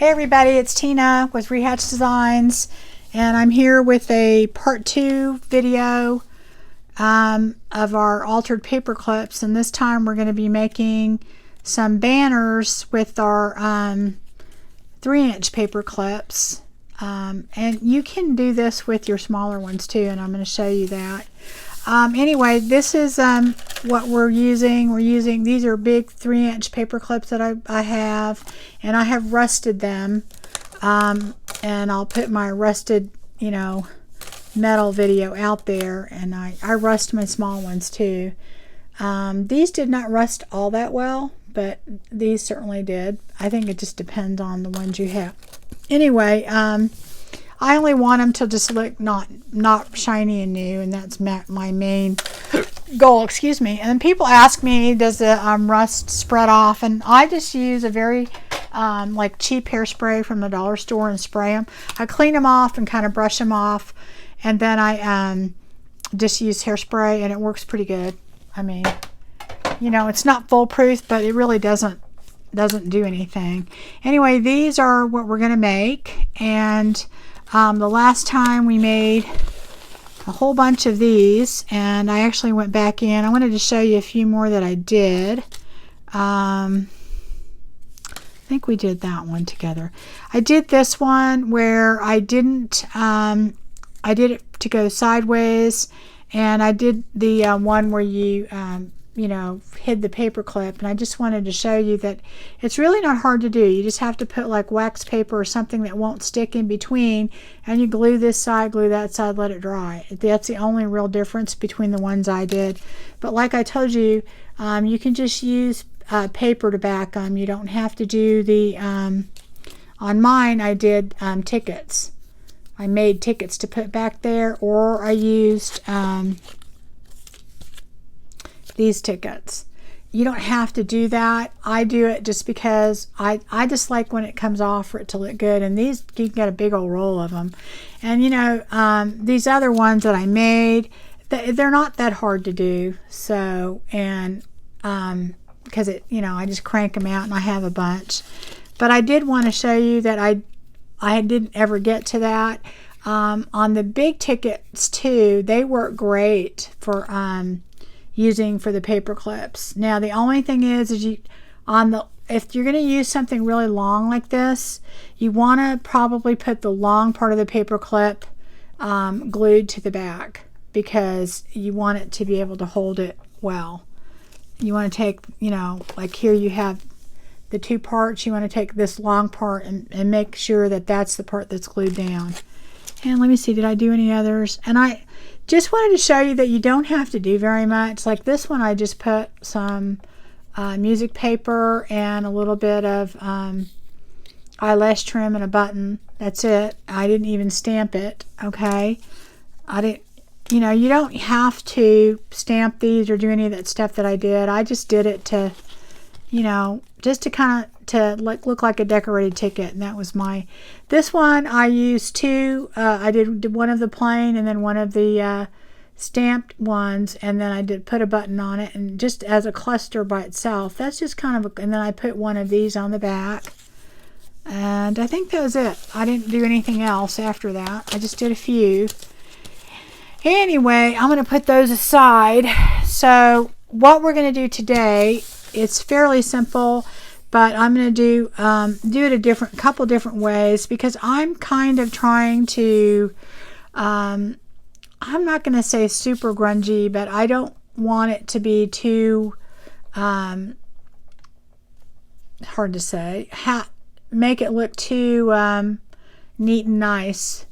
Hey everybody, it's Tina with Rehatch Designs, and I'm here with a part 2 video of our altered paper clips, and this time we're going to be making some banners with our 3-inch paper clips, and you can do this with your smaller ones too, and I'm going to show you that. Anyway, this is what we're using. These are big 3-inch paper clips that I have, and I have rusted them, and I'll put my rusted, metal video out there, and I rust my small ones too. These did not rust all that well, but these certainly did. I think it just depends on the ones you have. Anyway, I only want them to just look not shiny and new, and that's my main goal. Excuse me. And then people ask me, does the rust spread off? And I just use a very like cheap hairspray from the dollar store and spray them. I clean them off and kind of brush them off, and then I just use hairspray, and it works pretty good. I mean, it's not foolproof, but it really doesn't do anything. Anyway, these are what we're going to make, and the last time we made a whole bunch of these, and I actually went back in. I wanted to show you a few more that I did. I think we did that one together. I did this one where I didn't, I did it to go sideways, and I did the one where you hid the paper clip, and I just wanted to show you that it's really not hard to do. You just have to put like wax paper or something that won't stick in between, and you glue this side, glue that side, let it dry. That's the only real difference between the ones I did. But like I told you, you can just use paper to back them. You don't have to do the on mine I did tickets. I made tickets to put back there, or I used these tickets. You don't have to do that. I do it just because I just like when it comes off for it to look good, and these, you can get a big old roll of them. And these other ones that I made, they're not that hard to do. So, and because I just crank them out, and I have a bunch. But I did want to show you that I didn't ever get to that. On the big tickets too, they work great for using for the paper clips. Now the only thing is if you're going to use something really long like this, you want to probably put the long part of the paper clip glued to the back, because you want it to be able to hold it well. You want to take, like here you have the two parts. You want to take this long part and make sure that that's the part that's glued down. And let me see, did I do any others? And I just wanted to show you that you don't have to do very much. Like this one, I just put some music paper and a little bit of eyelash trim and a button. That's it. I didn't even stamp it, okay? I didn't, you don't have to stamp these or do any of that stuff that I did. I just did it to, just to kind of look like a decorated ticket, and that was this one I used two. I did one of the plain and then one of the stamped ones, and then I did put a button on it, and just as a cluster by itself. That's just kind of and then I put one of these on the back, and I think that was it. I didn't do anything else after that. I just did a few. Anyway, I'm going to put those aside. So what we're going to do today, it's fairly simple, but I'm going to do it a couple different ways, because I'm kind of trying to, I'm not going to say super grungy, but I don't want it to be too, hard to say, make it look too neat and nice.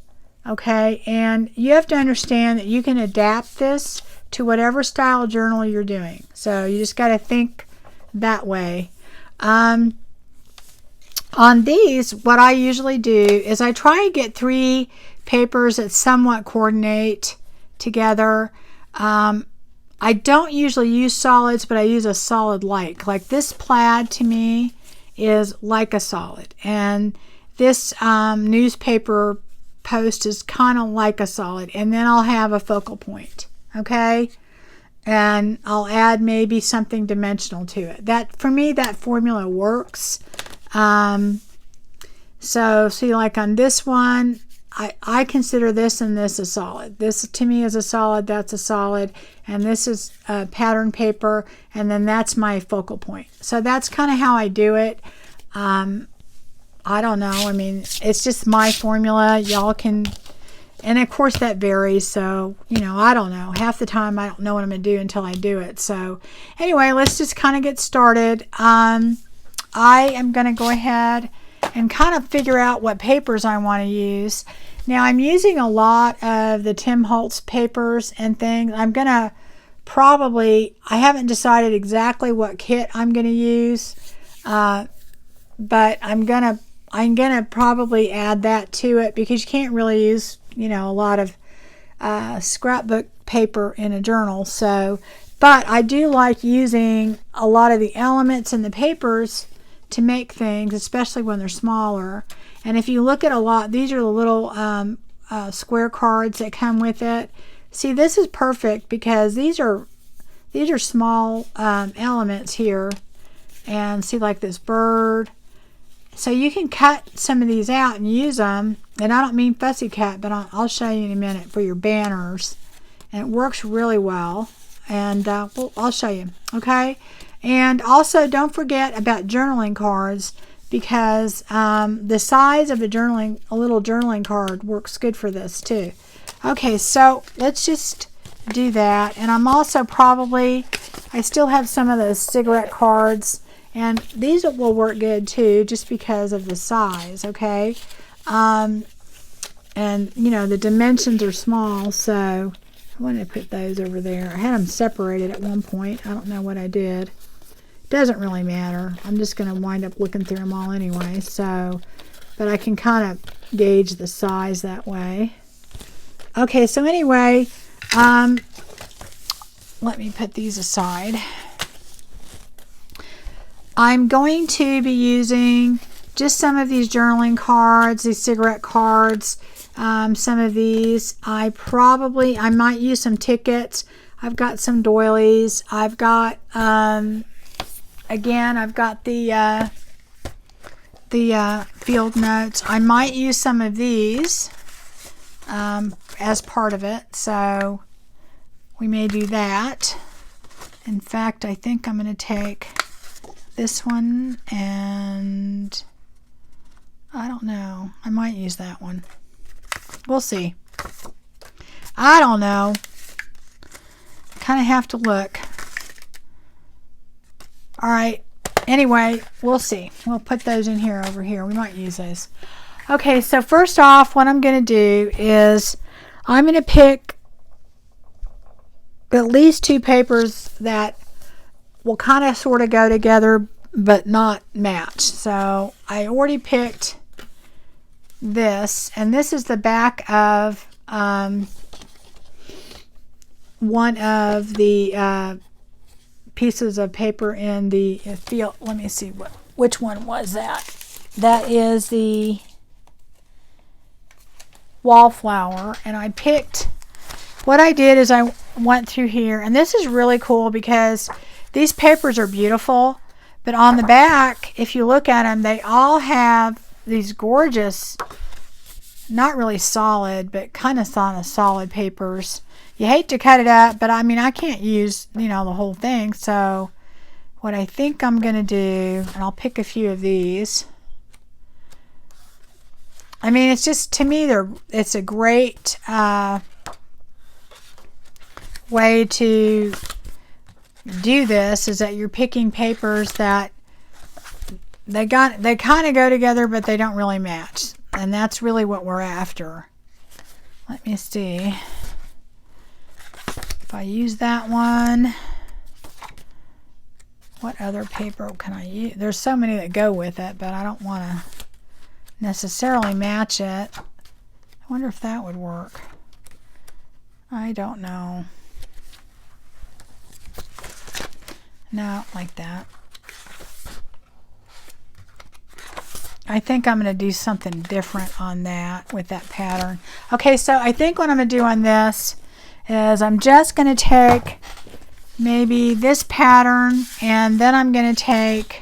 Okay, and you have to understand that you can adapt this to whatever style journal you're doing. So you just got to think that way. On these, what I usually do is I try to get 3 papers that somewhat coordinate together. I don't usually use solids, but I use a solid like this plaid to me is like a solid, and this newspaper post is kind of like a solid, and then I'll have a focal point, okay, and I'll add maybe something dimensional to it. That, for me, that formula works. So see, like on this one, I consider this and this a solid. This to me is a solid, that's a solid, and this is pattern paper, and then that's my focal point. So that's kind of how I do it. I don't know. I mean, it's just my formula. Y'all can, and of course that varies. So, you know, I don't know. Half the time I don't know what I'm going to do until I do it. So anyway, let's just kind of get started. I am going to go ahead and kind of figure out what papers I want to use. Now I'm using a lot of the Tim Holtz papers and things. I'm going to probably, I haven't decided exactly what kit I'm going to use, but I'm gonna probably add that to it, because you can't really use, you know, a lot of scrapbook paper in a journal. So, but I do like using a lot of the elements in the papers to make things, especially when they're smaller. And if you look at a lot, these are the little square cards that come with it. See, this is perfect because these are small elements here. And see, like this bird. So you can cut some of these out and use them. And I don't mean fussy cut, but I'll show you in a minute for your banners. And it works really well. And well, I'll show you. Okay. And also don't forget about journaling cards, because the size of a little journaling card works good for this too. Okay, so let's just do that. And I'm also I still have some of those cigarette cards. And these will work good too, just because of the size, okay? And, you know, the dimensions are small, so I wanted to put those over there. I had them separated at one point. I don't know what I did. It doesn't really matter. I'm just going to wind up looking through them all anyway, so, but I can kind of gauge the size that way. Okay, so anyway, let me put these aside. I'm going to be using just some of these journaling cards, these cigarette cards, some of these. I might use some tickets. I've got some doilies. I've got, again, I've got the field notes. I might use some of these as part of it, so we may do that. In fact, I think I'm going to take this one, and I don't know, I might use that one. We'll see. I don't know. Kind of have to look. All right. Anyway, we'll see. We'll put those in here over here. We might use those. Okay, so first off, what I'm going to do is I'm going to pick at least 2 papers that will kind of sort of go together but not match. So I already picked this, and this is the back of one of the pieces of paper in the field. Let me see, which one was that? That is the wallflower. And I picked, what I did is I went through here, and this is really cool because these papers are beautiful, but on the back, if you look at them, they all have these gorgeous, not really solid, but kind of solid papers. You hate to cut it up, but I mean, I can't use, you know, the whole thing. So what I think I'm going to do, and I'll pick a few of these. I mean, it's just, to me, it's a great way to do this, is that you're picking papers that they kind of go together, but they don't really match, and that's really what we're after. Let me see if I use that one. What other paper can I use? There's so many that go with it, but I don't want to necessarily match it. I wonder if that would work. I don't know. No, like that. I think I'm going to do something different on that with that pattern. Okay, so I think what I'm going to do on this is I'm just going to take maybe this pattern, and then I'm going to take,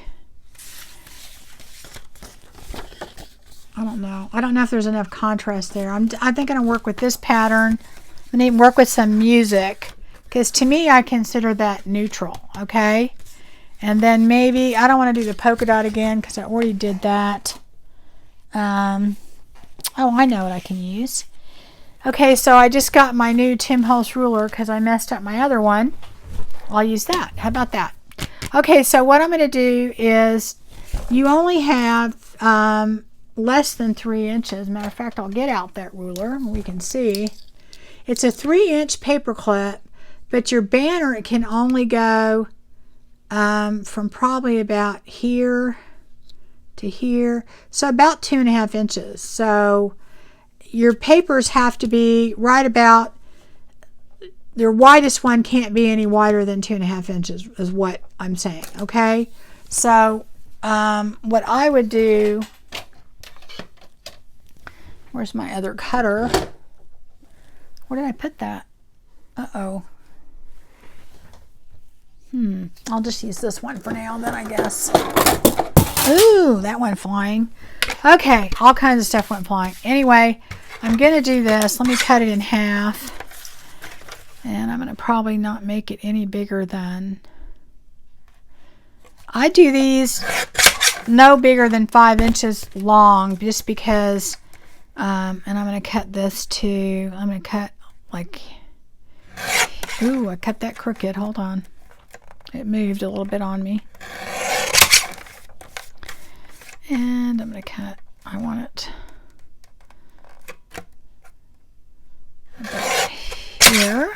I don't know. I don't know if there's enough contrast there. I think I'm going to work with this pattern. I need to work with some music, because to me I consider that neutral, okay? And then maybe, I don't want to do the polka dot again because I already did that. Oh, I know what I can use. Okay, so I just got my new Tim Holtz ruler because I messed up my other one. I'll use that. How about that? Okay, so what I'm going to do is, you only have less than 3 inches. Matter of fact, I'll get out that ruler and we can see. It's a 3-inch paper clip, but your banner, it can only go from probably about here to here, so about 2.5 inches. So your papers have to be right about, their widest one can't be any wider than 2.5 inches is what I'm saying, okay? So what I would do, where's my other cutter? Where did I put that? Uh-oh. I'll just use this one for now then, I guess. Ooh, that went flying. Okay, all kinds of stuff went flying. Anyway, I'm going to do this. Let me cut it in half. And I'm going to probably not make it any bigger than... I do these no bigger than 5 inches long, just because... and I'm going to cut this too. I'm going to cut like... Ooh, I cut that crooked. Hold on. It moved a little bit on me. And I'm going to cut, I want it about here.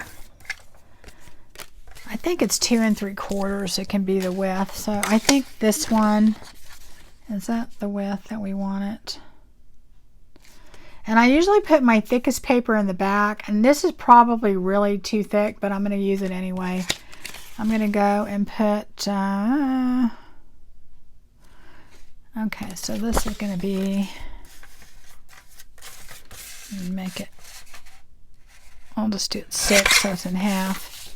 I think it's 2 3/4. It can be the width. So I think this one, is that the width that we want it? And I usually put my thickest paper in the back, and this is probably really too thick, but I'm going to use it anyway. I'm going to go and put, okay, so this is going to be, make it, I'll just do it 6 so it's in half.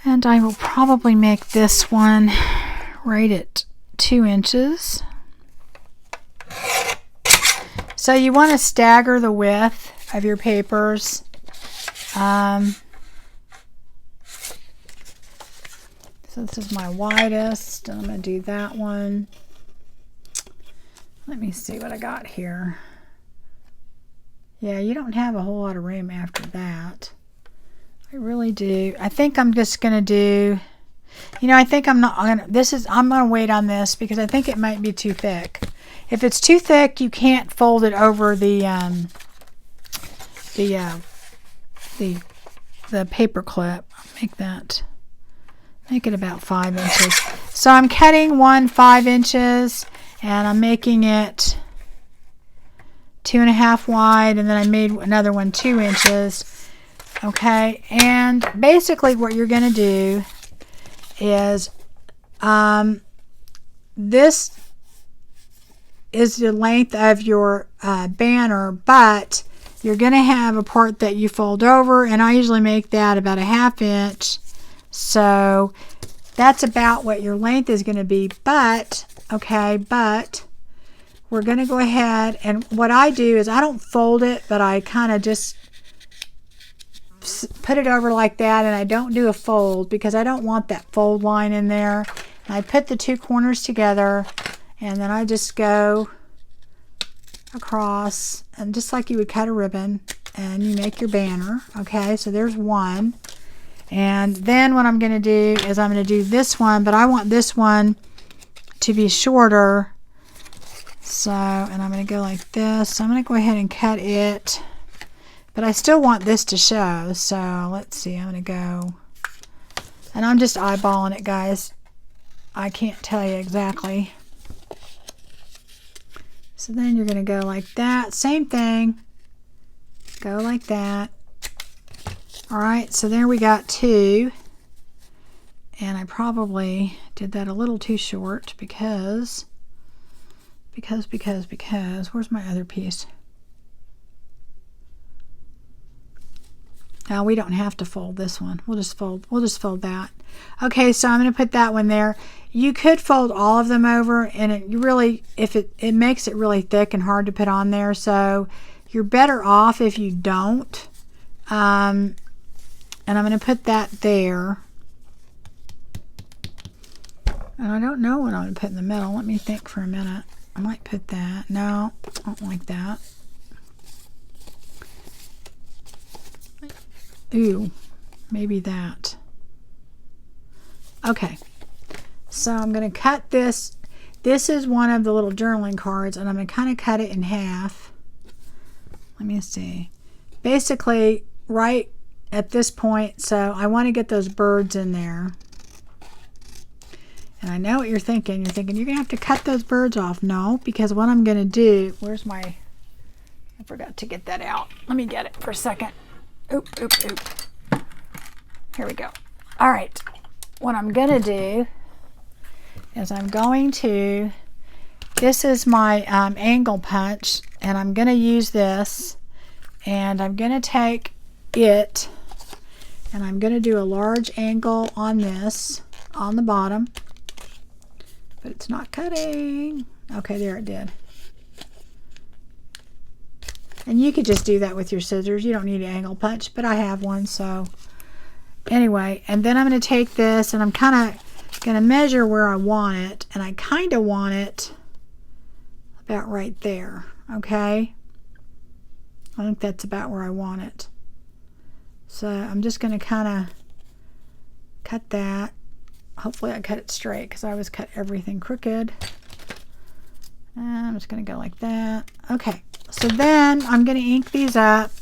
And I will probably make this one right at 2 inches. So you want to stagger the width of your papers. So this is my widest, and I'm going to do that one. Let me see what I got here. Yeah, you don't have a whole lot of room after that. I really do. I think I'm just going to do, you know, I think I'm not going to, I'm going to wait on this because I think it might be too thick. If it's too thick, you can't fold it over the paper clip. Make it about 5 inches. So I'm cutting one 5 inches, and I'm making it 2.5 wide, and then I made another one 2 inches. Okay, and basically what you're going to do is, this is the length of your banner, but you're going to have a part that you fold over, and I usually make that about 1/2 inch. So that's about what your length is going to be. But, okay, but we're going to go ahead, and what I do is I don't fold it, but I kind of just put it over like that, and I don't do a fold because I don't want that fold line in there. And I put the 2 corners together, and then I just go across, and just like you would cut a ribbon, and you make your banner. Okay, so there's one. And then what I'm going to do is I'm going to do this one, but I want this one to be shorter. So, and I'm going to go like this. So I'm going to go ahead and cut it, but I still want this to show. So let's see, I'm going to go, and I'm just eyeballing it, guys. I can't tell you exactly. So then you're going to go like that. Same thing. Go like that. Alright, so there we got 2. And I probably did that a little too short because where's my other piece? Now we don't have to fold this one. We'll just fold that. Okay, so I'm going to put that one there. You could fold all of them over, and it makes it really thick and hard to put on there, so you're better off if you don't. And I'm going to put that there. And I don't know what I'm going to put in the middle. Let me think for a minute. I might put that. No, I don't like that. Ooh, maybe that. Okay. So I'm going to cut this. This is one of the little journaling cards, and I'm going to kind of cut it in half. Let me see. Basically, right at this point, so I want to get those birds in there. And I know what you're thinking. You're thinking, you're going to have to cut those birds off. No, because what I'm going to do, where's my, I forgot to get that out. Let me get it for a second. Oop, oop, oop. Here we go. All right. What I'm going to do is I'm going to, this is my angle punch, and I'm going to use this, and I'm going to take it, and I'm going to do a large angle on this, on the bottom, but it's not cutting. Okay, there it did. And you could just do that with your scissors. You don't need an angle punch, but I have one, so anyway. And then I'm going to take this, and I'm kind of going to measure where I want it, and I kind of want it about right there. Okay, I think that's about where I want it. So I'm just going to kind of cut that. Hopefully I cut it straight, because I always cut everything crooked. And I'm just going to go like that. Okay, so then I'm going to ink these up.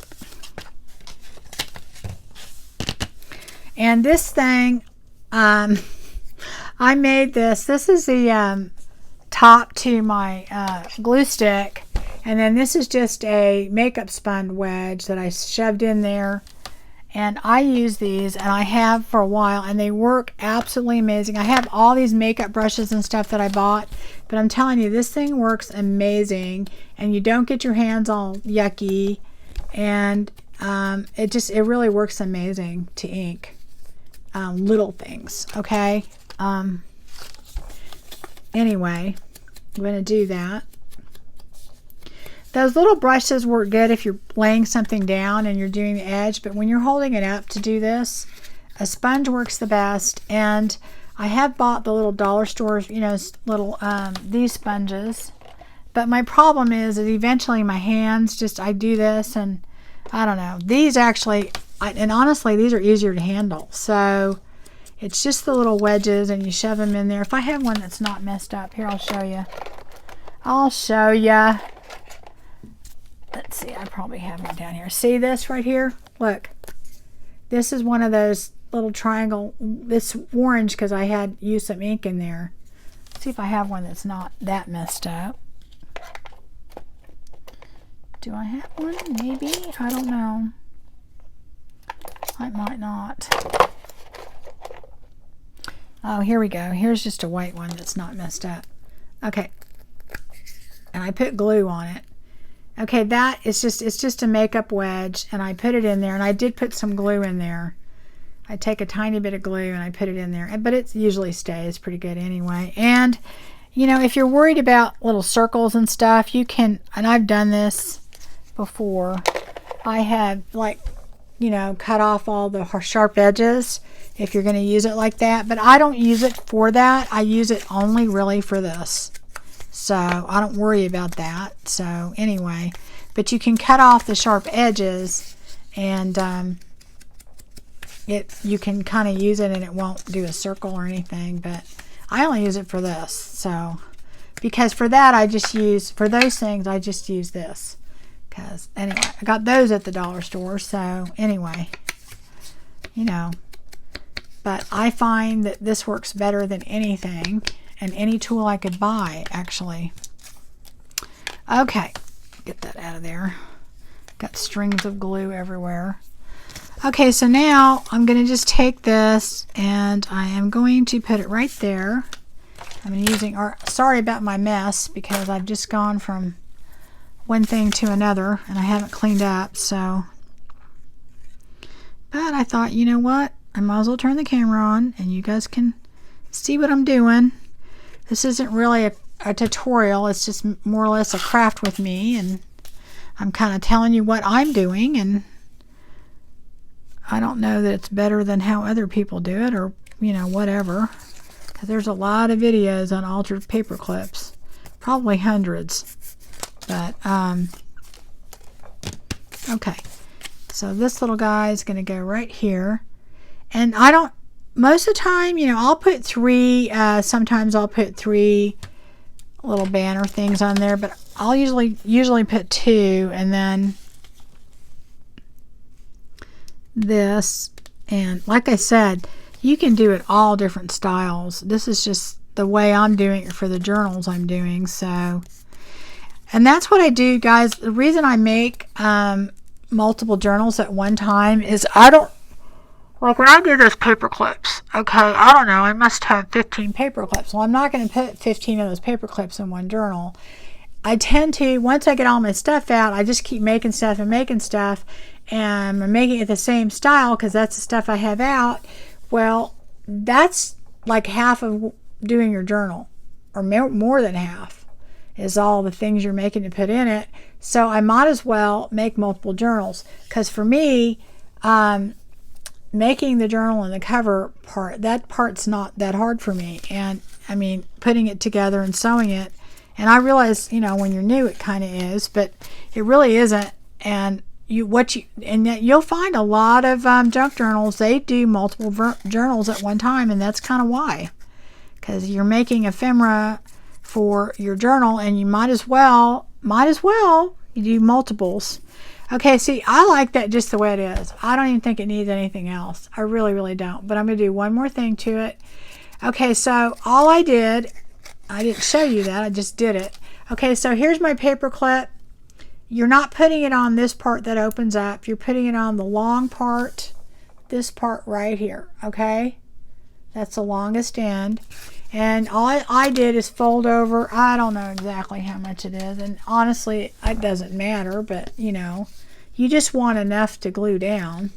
And this thing, I made this. This is the top to my glue stick. And then this is just a makeup sponge wedge that I shoved in there. And I use these, and I have for a while, and they work absolutely amazing. I have all these makeup brushes and stuff that I bought, but I'm telling you, this thing works amazing, and you don't get your hands all yucky, and it really works amazing to ink little things. Okay. Anyway, I'm going to do that. Those little brushes work good if you're laying something down and you're doing the edge, but when you're holding it up to do this, a sponge works the best. And I have bought the little dollar stores, you know, little these sponges, but my problem is that eventually my hands just, I do this, and I don't know. These actually, and honestly, these are easier to handle. So it's just the little wedges, and you shove them in there. If I have one that's not messed up, here, I'll show you. I'll show you. Let's see, I probably have one down here. See this right here? Look. This is one of those little triangle. It's orange because I had used some ink in there. Let's see if I have one that's not that messed up. Do I have one? Maybe. I don't know. I might not. Oh, here we go. Here's just a white one that's not messed up. Okay. And I put glue on it. Okay, that is it's just a makeup wedge, and I put it in there, and I did put some glue in there. I take a tiny bit of glue and I put it in there, but it usually stays pretty good anyway. And you know, if you're worried about little circles and stuff, you can, and I've done this before. I have, like, you know, cut off all the sharp edges if you're going to use it like that, but I don't use it for that. I use it only really for this. So I don't worry about that. So anyway, but you can cut off the sharp edges, and you can kind of use it, and it won't do a circle or anything. But I only use it for this. So because for that I just use, for those things I just use this. Because anyway, I got those at the dollar store. So anyway, you know, but I find that this works better than anything. And any tool I could buy, actually. Okay, get that out of there. Got strings of glue everywhere. Okay, so now I'm going to just take this, and I am going to put it right there. I'm using, sorry about my mess, because I've just gone from one thing to another, and I haven't cleaned up, so. But I thought, you know what? I might as well turn the camera on and you guys can see what I'm doing. This isn't really a tutorial. It's just more or less a craft with me, and I'm kind of telling you what I'm doing, and I don't know that it's better than how other people do it, or whatever, because there's a lot of videos on altered paper clips, probably hundreds. But okay, so this little guy is going to go right here, and most of the time, I'll put three, sometimes I'll put three little banner things on there, but I'll usually put two, and then this. And like I said, you can do it all different styles. This is just the way I'm doing it for the journals I'm doing. So, and that's what I do, guys. The reason I make multiple journals at one time is like when I do those paper clips, okay, I don't know, I must have 15 paper clips. Well, I'm not going to put 15 of those paper clips in one journal. I tend to, once I get all my stuff out, I just keep making stuff and making stuff, and I'm making it the same style because that's the stuff I have out. Well, that's like half of doing your journal, or more than half, is all the things you're making to put in it. So I might as well make multiple journals, because for me, making the journal and the cover part, that part's not that hard for me. And I mean, putting it together and sewing it, and I realize, when you're new, it kind of is, but it really isn't. And you'll find a lot of junk journals, they do multiple journals at one time, and that's kind of why, because you're making ephemera for your journal, and you might as well you do multiples. Okay, see, I like that just the way it is. I don't even think it needs anything else. I really, really don't. But I'm going to do one more thing to it. Okay, so all I didn't show you that. I just did it. Okay, so here's my paper clip. You're not putting it on this part that opens up. You're putting it on the long part, this part right here, okay? That's the longest end. And all I did is fold over. I don't know exactly how much it is, and honestly, it doesn't matter, but you just want enough to glue down.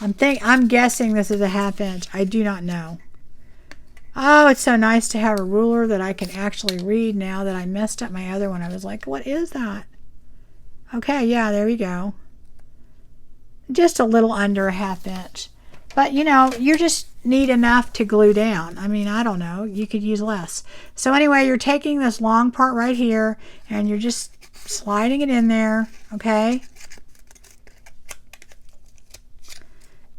I'm guessing this is a 1/2 inch. I do not know. Oh, it's so nice to have a ruler that I can actually read now that I messed up my other one. I was like, what is that? Okay, yeah, there we go. Just a little under a 1/2 inch. But you just need enough to glue down. I mean, I don't know, you could use less. So anyway, you're taking this long part right here, and you're just sliding it in there, okay?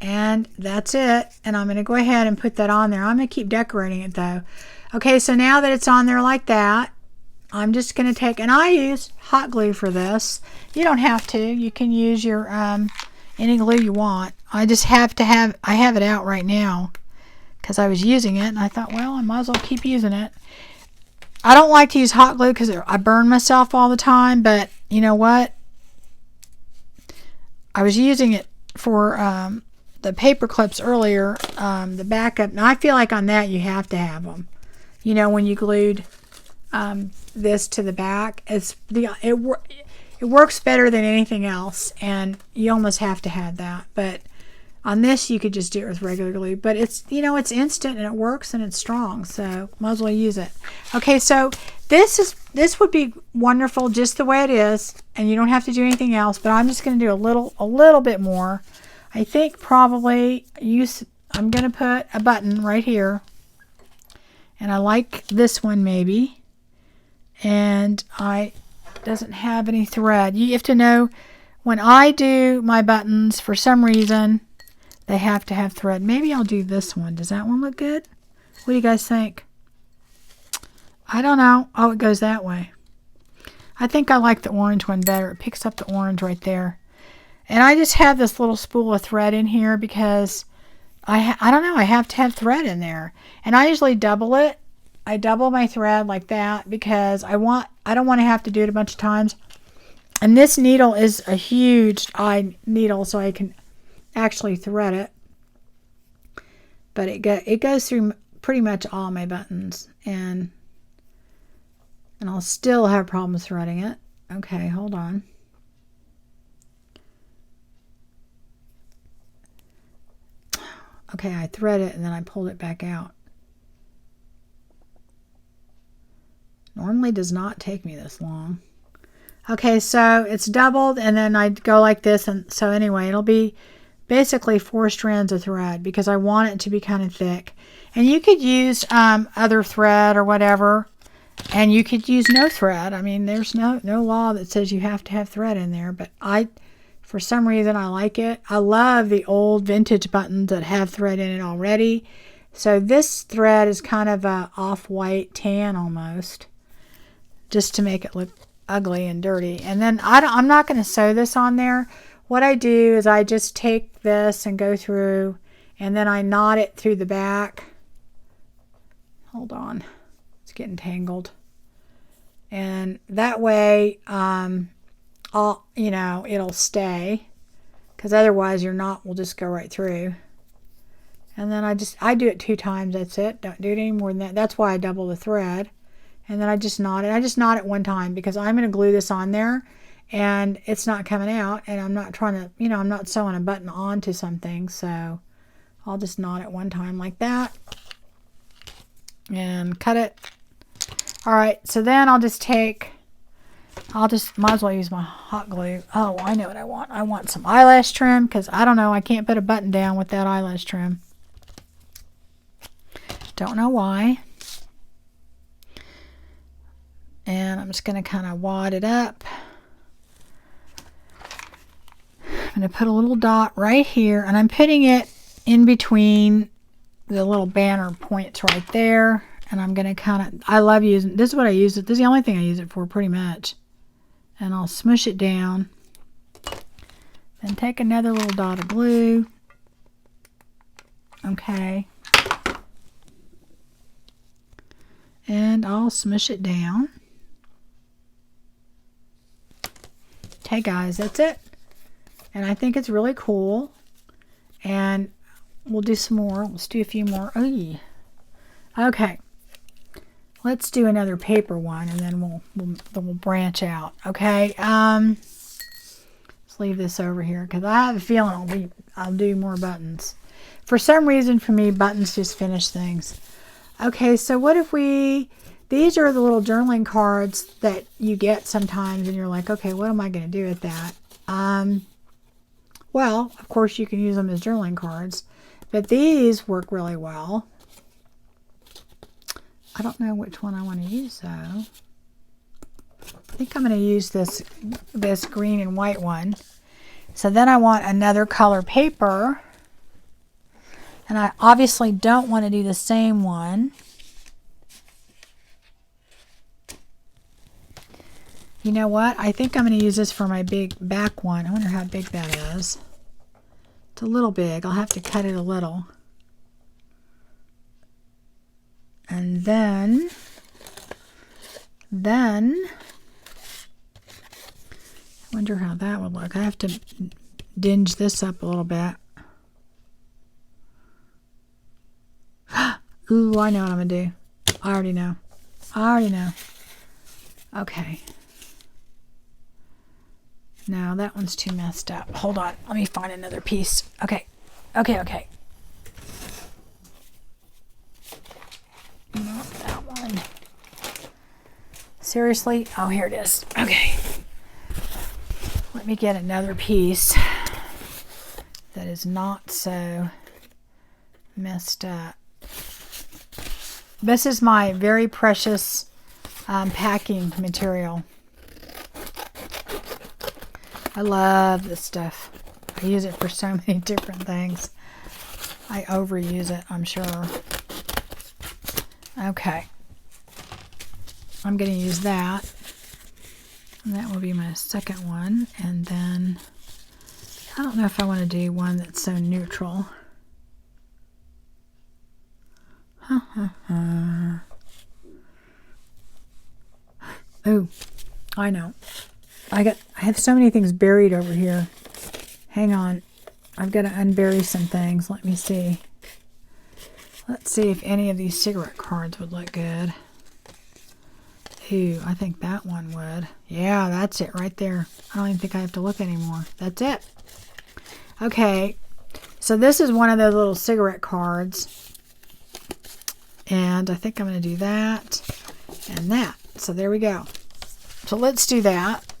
And that's it. And I'm going to go ahead and put that on there. I'm going to keep decorating it though. Okay, so now that it's on there like that, I'm just going to take, and I use hot glue for this. You don't have to. You can use your any glue you want. I have it out right now because I was using it, and I thought, well, I might as well keep using it. I don't like to use hot glue because I burn myself all the time, but you know what? I was using it for the paper clips earlier, the backup, and I feel like on that you have to have them. When you glued this to the back, it works better than anything else, and you almost have to have that. But on this, you could just do it with regular glue. But it's it's instant, and it works, and it's strong, so might as well use it. Okay, so this would be wonderful just the way it is, and you don't have to do anything else. But I'm just going to do a little bit more. I think probably I'm going to put a button right here, and I like this one maybe, and doesn't have any thread. You have to know, when I do my buttons, for some reason they have to have thread. Maybe I'll do this one. Does that one look good? What do you guys think? I don't know. Oh, it goes that way. I think I like the orange one better. It picks up the orange right there. And I just have this little spool of thread in here because I don't know, I have to have thread in there. And I usually double it. I double my thread like that because I don't want to have to do it a bunch of times. And this needle is a huge eye needle, so I can actually thread it. But it goes through pretty much all my buttons, and I'll still have problems threading it. Okay, hold on. Okay, I thread it and then I pulled it back out. Normally does not take me this long. Okay, so it's doubled and then I go like this, and so anyway, it'll be basically 4 strands of thread because I want it to be kind of thick. And you could use other thread or whatever, and you could use no thread. I mean, there's no law that says you have to have thread in there, but for some reason I like it. I love the old vintage buttons that have thread in it already. So this thread is kind of a off-white tan almost, just to make it look ugly and dirty. And then I'm not going to sew this on there. What I do is I just take this and go through, and then I knot it through the back. Hold on, it's getting tangled. And that way, it'll stay, because otherwise your knot will just go right through. And then I do it 2 times. That's it. Don't do it any more than that. That's why I double the thread. And then I just knot it. I just knot it 1 time because I'm going to glue this on there and it's not coming out, and I'm not trying to, I'm not sewing a button onto something, so I'll just knot it 1 time like that and cut it. All right, so then might as well use my hot glue. Oh, I know what I want. I want some eyelash trim, because I don't know, I can't put a button down with that eyelash trim. Don't know why. And I'm just going to kind of wad it up. I'm going to put a little dot right here, and I'm putting it in between the little banner points right there. And I'm going to kind of, I love using, this is what I use it. This is the only thing I use it for pretty much. And I'll smush it down. Then take another little dot of glue. Okay. And I'll smush it down. Okay guys, that's it. And I think it's really cool. And we'll do some more. Let's do a few more. Oy. Okay. Let's do another paper one, and then we'll branch out. Okay. Let's leave this over here because I have a feeling I'll do more buttons. For some reason, for me, buttons just finish things. Okay. So what if these are the little journaling cards that you get sometimes, and you're like, okay, what am I going to do with that? Well, of course, you can use them as journaling cards, but these work really well. I don't know which one I want to use, though. I think I'm going to use this green and white one. So then I want another color paper, and I obviously don't want to do the same one. You know what? I think I'm going to use this for my big back one. I wonder how big that is. It's a little big. I'll have to cut it a little. And then I wonder how that would look. I have to dinge this up a little bit. Ooh, I know what I'm going to do. I already know. Okay. No, that one's too messed up. Hold on. Let me find another piece. Okay. Not that one. Seriously? Oh, here it is. Okay. Let me get another piece that is not so messed up. This is my very precious packing material. I love this stuff. I use it for so many different things. I overuse it, I'm sure. Okay. I'm going to use that. And that will be my second one. And then, I don't know if I want to do one that's so neutral. Oh, I know. I have so many things buried over here. Hang on. I've got to unbury some things. Let me see. Let's see if any of these cigarette cards would look good. Ooh, I think that one would. Yeah, that's it right there. I don't even think I have to look anymore. That's it. Okay. So this is one of those little cigarette cards. And I think I'm going to do that and that. So there we go. So let's do that.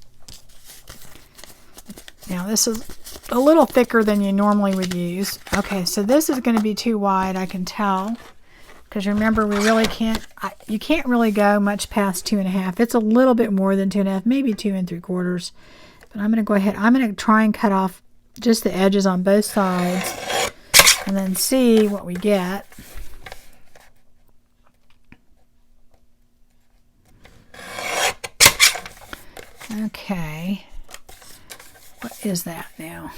Now this is a little thicker than you normally would use. Okay, so this is going to be too wide, I can tell. Because remember, we really can't, you can't really go much past 2.5. It's a little bit more than 2.5, maybe 2 3/4. But I'm going to go ahead, I'm going to try and cut off just the edges on both sides and then see what we get. Okay. What is that now?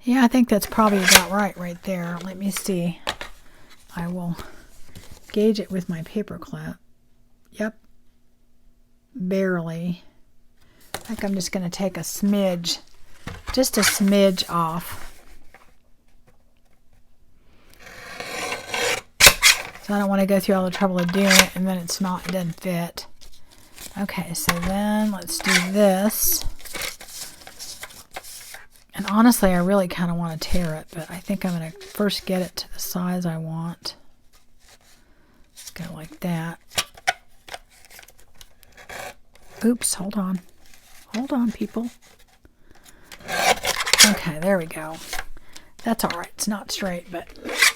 Yeah, I think that's probably about right there. Let me see. I will gauge it with my paper clip. Yep. Barely. I think I'm just going to take a smidge, just a smidge off. So I don't want to go through all the trouble of doing it and then it doesn't fit. Okay, so then let's do this. And honestly, I really kind of want to tear it, but I think I'm going to first get it to the size I want. Go like that. Oops, hold on. Hold on, people. Okay, there we go. That's all right. It's not straight, but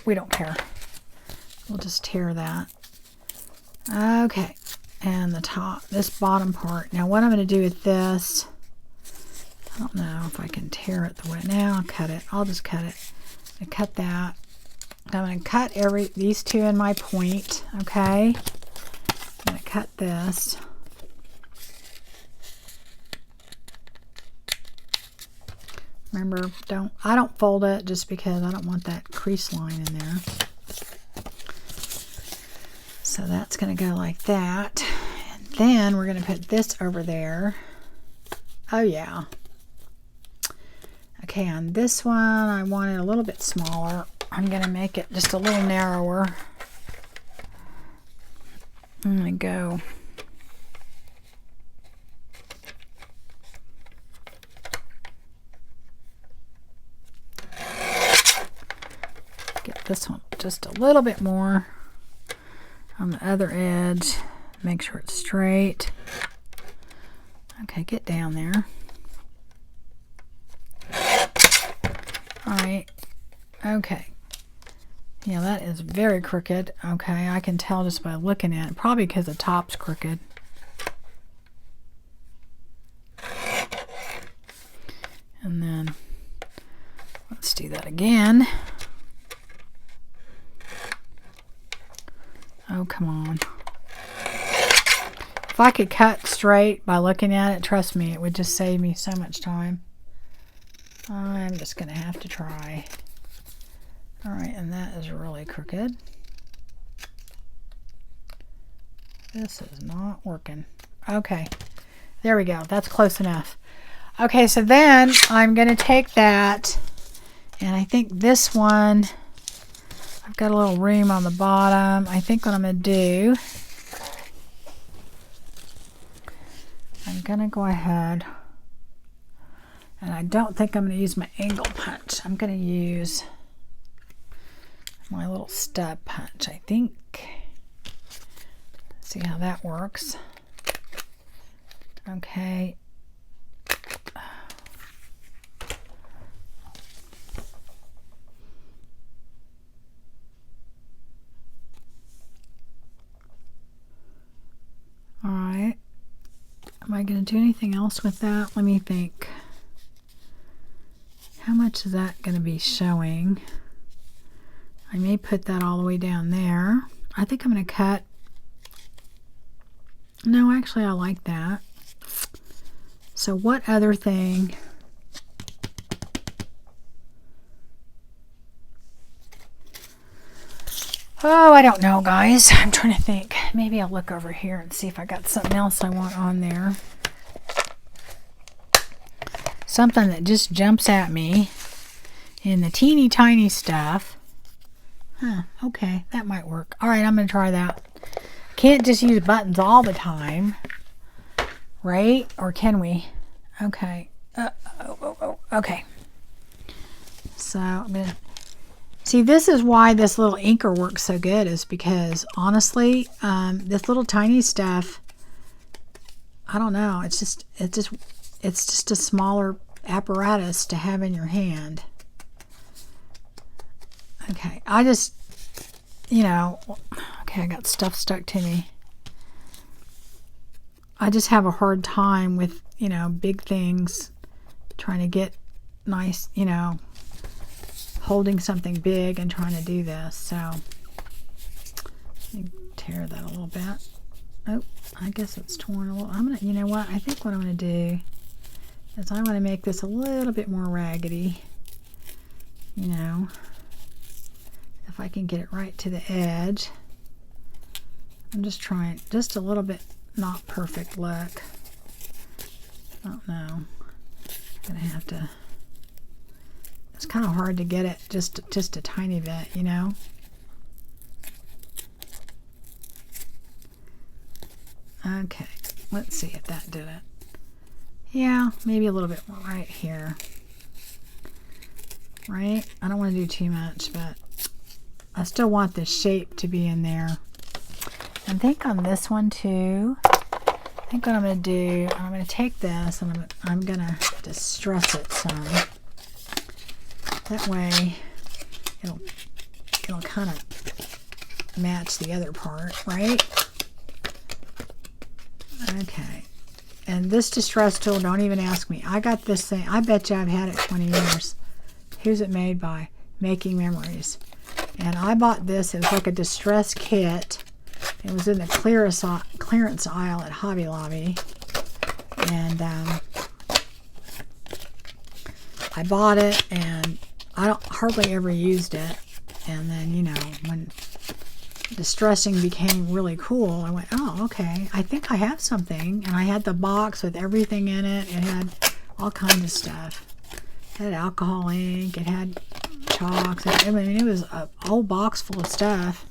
we don't care. We'll just tear that. Okay, and the top, this bottom part. Now, what I'm going to do with this, I don't know if I can tear it the way. Now I'll cut it. I'll just cut it. I cut that. I'm going to cut these two in my point. Okay. I'm going to cut this. Remember, I don't fold it just because I don't want that crease line in there. So that's going to go like that. And then we're going to put this over there. Oh yeah. Okay, on this one, I want it a little bit smaller. I'm going to make it just a little narrower. I'm going to go. Get this one just a little bit more on the other edge. Make sure it's straight. Okay, get down there. Alright, okay. Yeah, that is very crooked. Okay, I can tell just by looking at it. Probably because the top's crooked. And then, let's do that again. Oh, come on. If I could cut straight by looking at it, trust me, it would just save me so much time. I'm just going to have to try. Alright, and that is really crooked. This is not working. Okay, there we go. That's close enough. Okay, so then I'm going to take that, and I think this one, I've got a little room on the bottom. I think what I'm going to do, I'm going to go ahead, and I don't think I'm going to use my angle punch. I'm going to use my little stub punch, I think. See how that works. Okay. All right. Am I going to do anything else with that? Let me think. How much is that going to be showing? I may put that all the way down there. I think I'm going to cut. No, actually, I like that. So what other thing? Oh, I don't know, guys. I'm trying to think. Maybe I'll look over here and see if I got something else I want on there. Something that just jumps at me in the teeny tiny stuff. Huh, okay, that might work. All right, I'm going to try that. Can't just use buttons all the time, right? Or can we? Okay. Okay. So I'm going to see, this is why this little inker works so good, is because honestly, this little tiny stuff, I don't know, it's just a smaller apparatus to have in your hand. Okay, I just, you know, okay, I got stuff stuck to me. I just have a hard time with, you know, big things, trying to get nice, you know, holding something big and trying to do this. So let me tear that a little bit. Oh, I guess it's torn a little. I'm gonna, you know what, I think what I'm gonna do is I want to make this a little bit more raggedy, you know, if I can get it right to the edge. I'm just trying just a little bit, not perfect look. I don't know. I'm gonna have to, it's kind of hard to get it just a tiny bit, you know. Okay, let's see if that did it. Yeah, maybe a little bit more right here. Right? I don't want to do too much, but I still want the shape to be in there. I think on this one too, I think what I'm going to do, I'm going to take this and I'm going to distress it some. That way it'll kind of match the other part, right? Okay. And this distress tool, don't even ask me. I got this thing, I bet you I've had it 20 years. Who's it made by? Making Memories. And I bought this, it was like a distress kit. It was in the clearance aisle at Hobby Lobby. And I bought it, and I hardly ever used it. And then, you know, when distressing became really cool, I went, oh, okay, I think I have something. And I had the box with everything in it. It had all kinds of stuff. It had alcohol ink, it had chalks. I mean, it was a whole box full of stuff,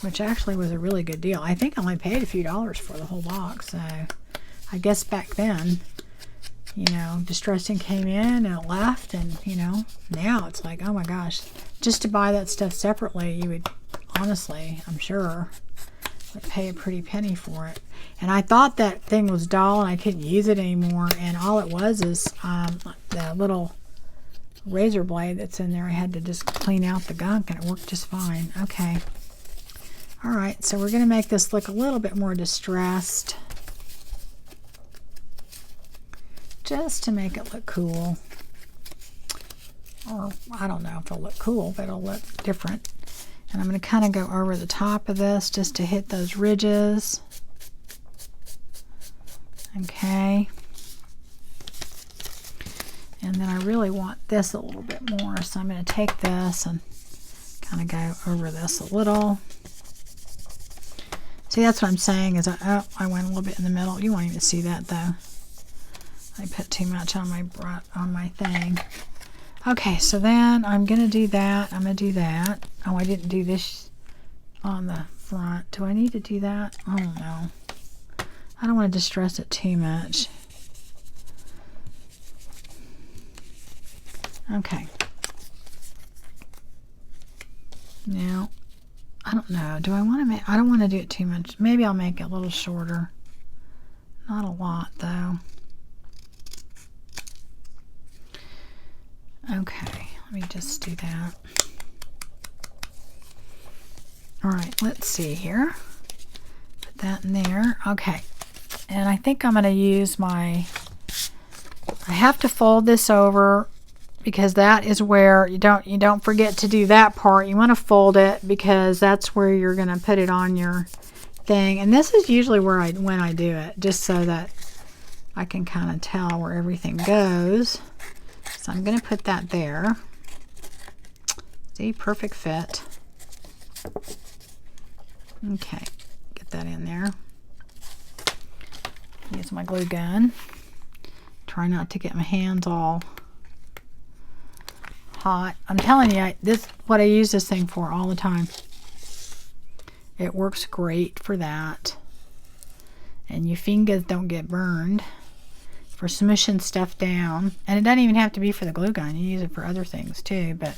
which actually was a really good deal. I think I only paid a few dollars for the whole box. So I guess back then, you know, distressing came in and it left, and, you know, now it's like, oh my gosh, just to buy that stuff separately, you would, honestly, I'm sure, would pay a pretty penny for it. And I thought that thing was dull and I couldn't use it anymore, and all it was is the little razor blade that's in there. I had to just clean out the gunk and it worked just fine. Okay. Alright, so we're going to make this look a little bit more distressed, just to make it look cool. Or, I don't know if it'll look cool, but it'll look different. And I'm going to kind of go over the top of this just to hit those ridges. Okay. And then I really want this a little bit more, so I'm going to take this and kind of go over this a little. See, that's what I'm saying, is I went a little bit in the middle. You won't even see that though. I put too much on my thing. Okay, so then I'm going to do that. I'm going to do that. Oh, I didn't do this on the front. Do I need to do that? I don't know. I don't want to distress it too much. Okay. Now, I don't know. Do I want to make... I don't want to do it too much. Maybe I'll make it a little shorter. Not a lot, though. Okay, let me just do that. Alright, let's see here. Put that in there. Okay. And I think I'm going to use my... I have to fold this over, because that is where you don't forget to do that part. You want to fold it, because that's where you're going to put it on your thing. And this is usually where when I do it, just so that I can kind of tell where everything goes. So I'm going to put that there. See, perfect fit. Okay, get that in there. Use my glue gun. Try not to get my hands all hot. I'm telling you, this what I use this thing for all the time. It works great for that. And your fingers don't get burned. for smushing stuff down. And it doesn't even have to be for the glue gun. You use it for other things too. But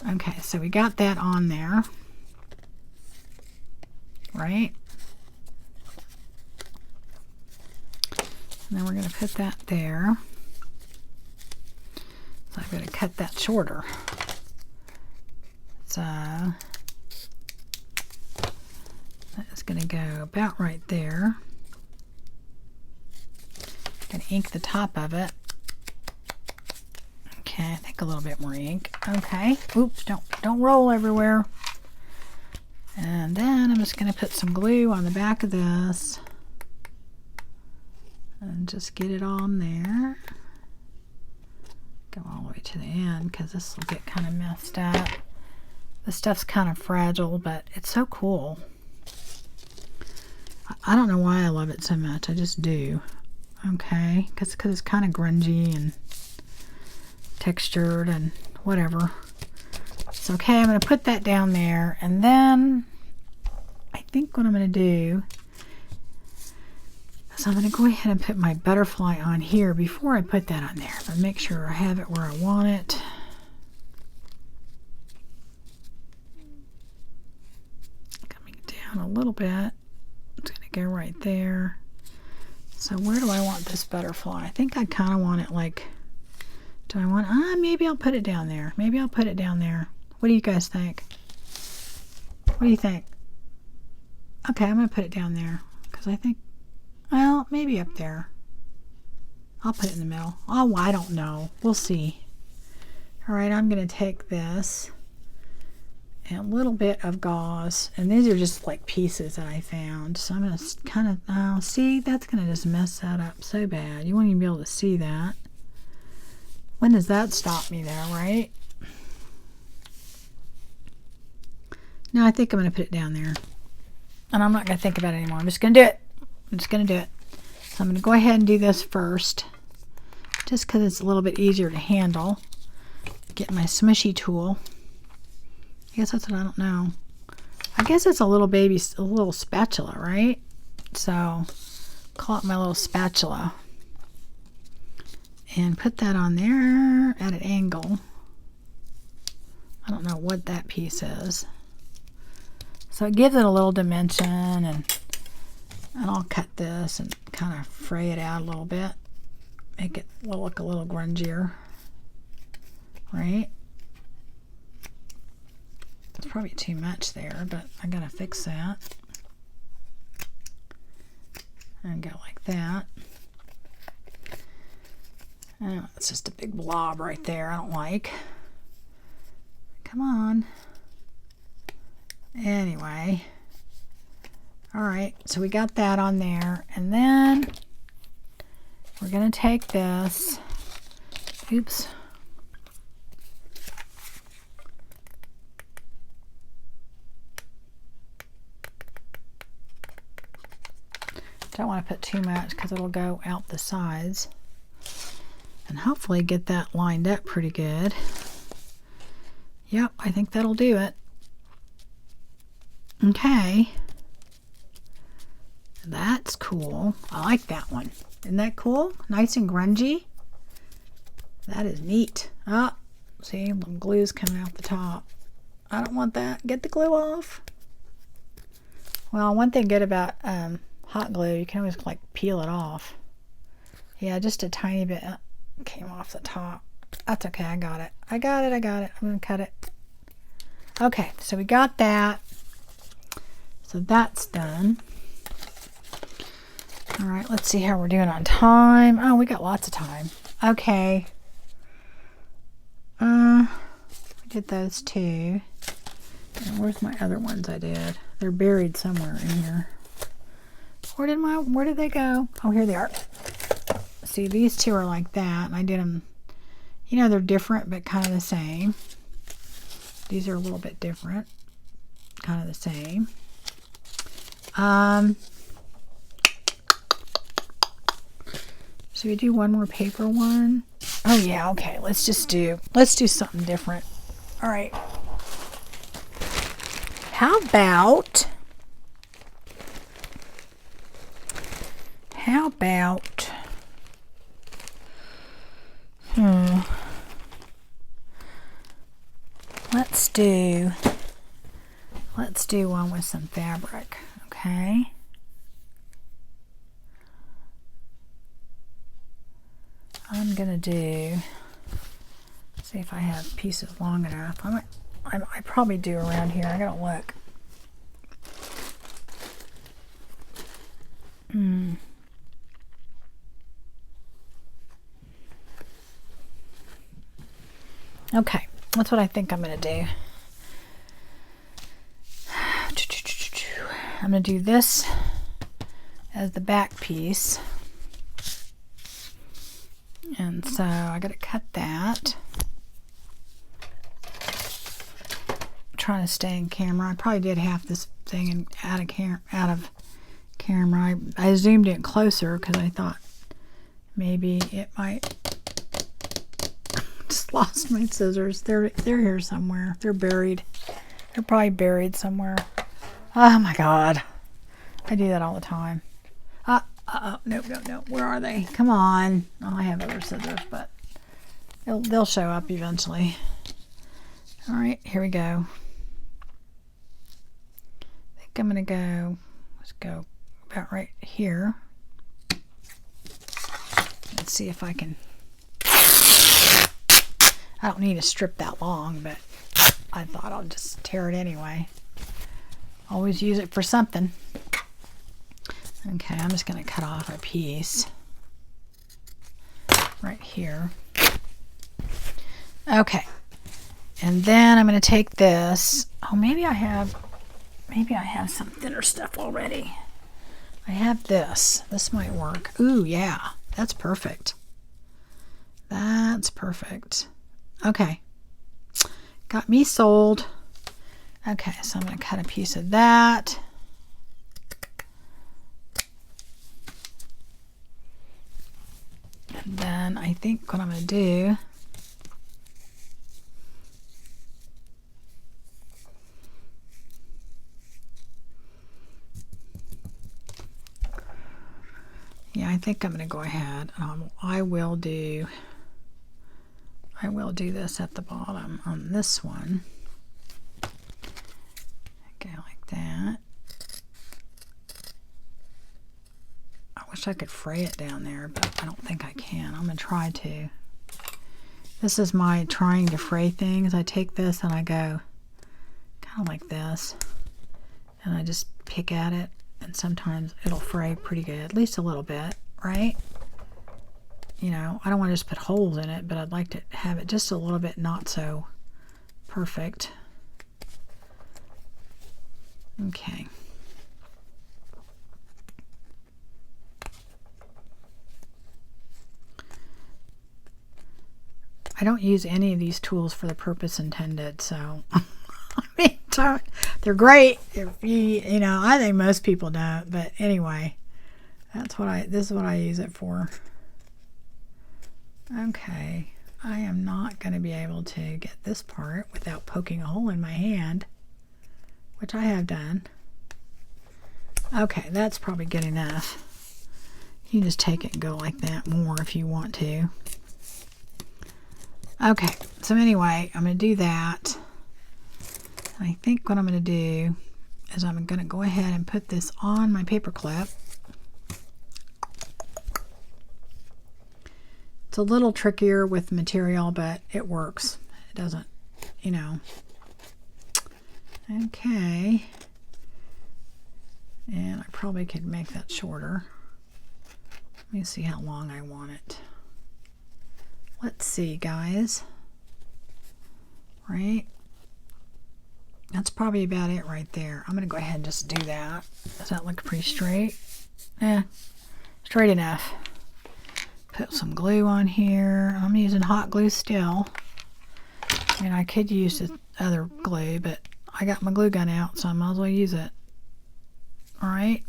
okay, so we got that on there. Right? And then we're going to put that there. So I've got to cut that shorter. So that's going to go about right there. Going to ink the top of it. Okay, I think a little bit more ink. Okay. Oops, don't roll everywhere. And then I'm just going to put some glue on the back of this. And just get it on there. Go all the way to the end because this will get kind of messed up. This stuff's kind of fragile, but it's so cool. I don't know why I love it so much. I just do. Okay, because it's kind of grungy and textured and whatever. So okay, I'm going to put that down there, and then I think what I'm going to do is I'm going to go ahead and put my butterfly on here before I put that on there. But make sure I have it where I want it. Coming down a little bit. It's going to go right there. So where do I want this butterfly? I think I kind of want it like, do I want, maybe I'll put it down there. Maybe I'll put it down there. What do you guys think? What do you think? Okay, I'm going to put it down there because I think, well, maybe up there. I'll put it in the middle. Oh, I don't know. We'll see. All right, I'm going to take this and a little bit of gauze, and these are just like pieces that I found. So I'm going to kind of, see, that's going to just mess that up so bad. You won't even be able to see that. When does that stop me there, right? No, I think I'm going to put it down there. And I'm not going to think about it anymore. I'm just going to do it. I'm just going to do it. So I'm going to go ahead and do this first, just because it's a little bit easier to handle. Get my smushy tool. I guess that's what I don't know. I guess it's a little spatula, right? So call it my little spatula. And put that on there at an angle. I don't know what that piece is. So it gives it a little dimension, and I'll cut this and kind of fray it out a little bit. Make it look a little grungier. Right? It's probably too much there, but I gotta fix that. And go like that. Oh, it's just a big blob right there. I don't like. Come on. Anyway. Alright, so we got that on there. And then we're going to take this. Oops. Don't want to put too much because it'll go out the sides. And hopefully get that lined up pretty good. Yep, I think that'll do it. Okay. That's cool. I like that one. Isn't that cool? Nice and grungy. That is neat. Ah, see, the glue's coming out the top. I don't want that. Get the glue off. Well, one thing good about hot glue, you can always like peel it off. Yeah, just a tiny bit came off the top. That's okay, I got it. I got it. I'm gonna cut it. Okay, so we got that. So that's done. All right, let's see how we're doing on time. Oh, we got lots of time. Okay. We did those two. And where's my other ones I did? They're buried somewhere in here. Where did they go? Oh, here they are. See, these two are like that, and I did them, you know, they're different, but kind of the same. These are a little bit different, kind of the same. Should we do one more paper one? Oh yeah, okay, let's do something different. All right. How about do one with some fabric, okay? I'm gonna see if I have pieces long enough. I probably do around here. I gotta look. Okay, that's what I think I'm gonna do. I'm gonna do this as the back piece. And so I gotta cut that. I'm trying to stay in camera. I probably did half this thing out of camera. I zoomed in closer because I thought maybe it might. Just lost my scissors. They're here somewhere. They're buried. They're probably buried somewhere. Oh my God. I do that all the time. No. Where are they? Come on. Oh, I have other scissors, but they'll show up eventually. All right, here we go. I think I'm gonna let's go about right here. Let's see if I can. I don't need a strip that long, but I thought I'll just tear it anyway. Always use it for something. Okay, I'm just going to cut off a piece right here. Okay, and then I'm going to take this. Oh, maybe I have some thinner stuff already. I have this. This might work. Ooh, yeah, that's perfect. That's perfect. Okay, got me sold. Okay, so I'm going to cut a piece of that. And then I think what I'm going to do I think I'm going to go ahead. I will do this at the bottom on this one. Okay, like that. I wish I could fray it down there, but I don't think I can. I'm going to try to. This is my trying to fray things. I take this and I go kind of like this, and I just pick at it, and sometimes it'll fray pretty good, at least a little bit, right? You know, I don't want to just put holes in it, but I'd like to have it just a little bit not so perfect. Okay. I don't use any of these tools for the purpose intended, so I mean, they're great if you know, I think most people don't, but anyway, this is what I use it for. Okay, I am not going to be able to get this part without poking a hole in my hand, which I have done. Okay, that's probably good enough. You just take it and go like that more if you want to. Okay, so anyway, I'm going to do that. I think what I'm going to do is I'm going to go ahead and put this on my paper clip. It's a little trickier with material, but it works. It doesn't, you know. Okay. And I probably could make that shorter. Let me see how long I want it. Let's see, guys. Right? That's probably about it right there. I'm going to go ahead and just do that. Does that look pretty straight? Yeah, straight enough. Put some glue on here. I'm using hot glue still. I mean, I could use the other glue, but I got my glue gun out, so I might as well use it. Alright.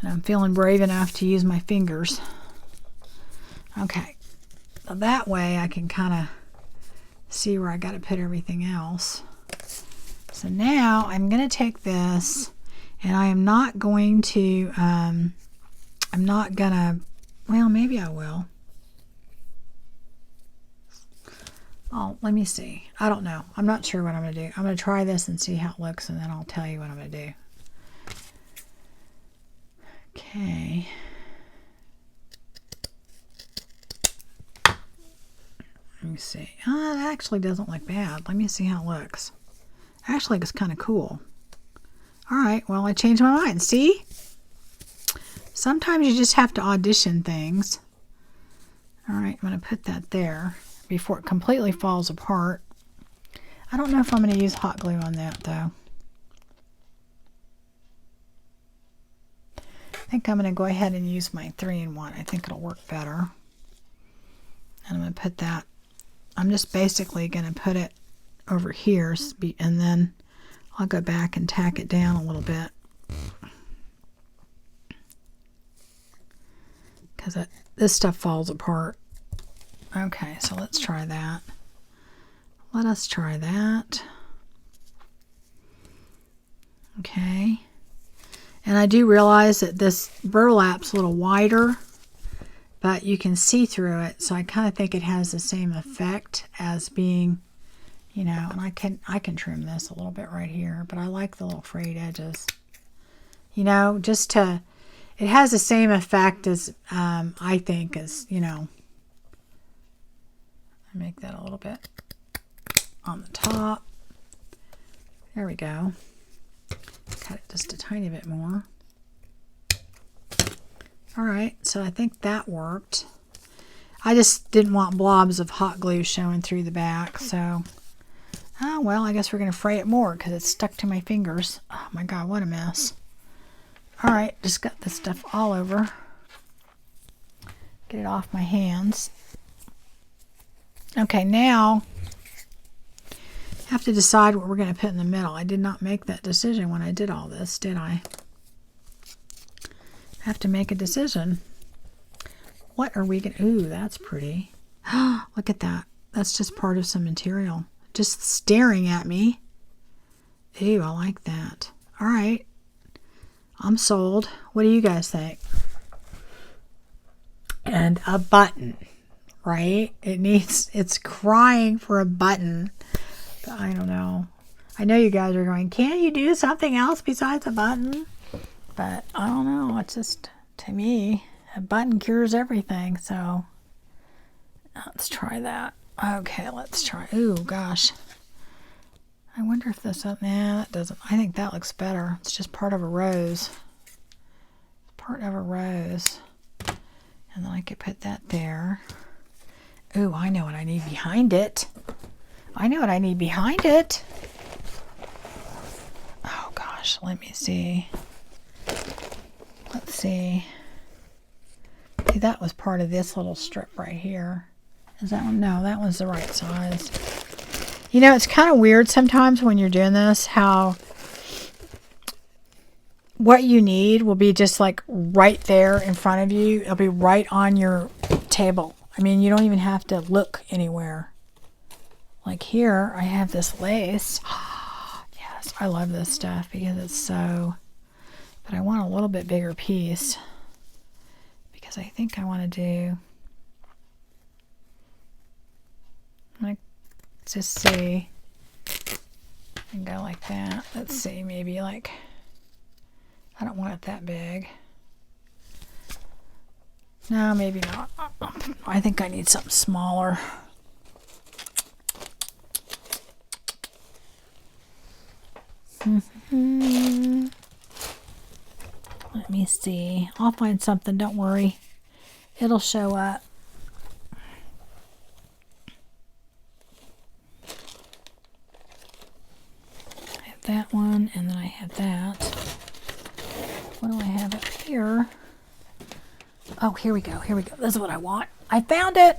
And I'm feeling brave enough to use my fingers. Okay. So that way I can kind of see where I got to put everything else. So now I'm going to take this, and I am not going to, well, maybe I will. Oh, let me see. I don't know. I'm not sure what I'm going to do. I'm going to try this and see how it looks, and then I'll tell you what I'm going to do. Okay. Let me see. It actually doesn't look bad. Let me see how it looks. Actually, it's kind of cool. All right. Well, I changed my mind. See? Sometimes you just have to audition things. All right. I'm going to put that there before it completely falls apart. I don't know if I'm going to use hot glue on that, though. I think I'm going to go ahead and use my 3-in-1. I think it'll work better. And I'm going to put that, I'm just basically going to put it over here, and then I'll go back and tack it down a little bit. Because this stuff falls apart. Okay, so let's try that. Let us try that. Okay. And I do realize that this burlap's a little wider, but you can see through it, so I kind of think it has the same effect as being, you know, and I can trim this a little bit right here, but I like the little frayed edges. You know, just to, it has the same effect as, I think, as, you know, I make that a little bit on the top. There we go. Cut it just a tiny bit more. All right, so I think that worked. I just didn't want blobs of hot glue showing through the back, so, oh, well, I guess we're going to fray it more because it's stuck to my fingers. Oh, my God, what a mess. All right, just got this stuff all over. Get it off my hands. Okay, now I have to decide what we're going to put in the middle. I did not make that decision when I did all this, did I? I have to make a decision. What are we going to... Ooh, that's pretty. Look at that. That's just part of some material. Just staring at me. Ooh, I like that. All right. I'm sold. What do you guys think? And a button, right? It's crying for a button. But I don't know. I know you guys are going, can't you do something else besides a button? But I don't know. It's just, to me, a button cures everything. So let's try that. Okay, let's try. Ooh, gosh. I wonder if this, nah, that doesn't. I think that looks better. It's just part of a rose. Part of a rose. And then I could put that there. Ooh, I know what I need behind it. I know what I need behind it. Oh, gosh, let me see. Let's see. See, that was part of this little strip right here. Is that one? No, that one's the right size. You know, it's kind of weird sometimes when you're doing this, how what you need will be just like right there in front of you. It'll be right on your table. I mean, you don't even have to look anywhere. Like here, I have this lace. Yes, I love this stuff because it's so... But I want a little bit bigger piece because I think I want to do... Like, just see... And go like that. Let's see, maybe like... I don't want it that big. No, maybe not. I think I need something smaller. Let me see. I'll find something. Don't worry. It'll show up. I have that one, and then I have that. What do I have up here? Oh, here we go. Here we go. This is what I want. I found it.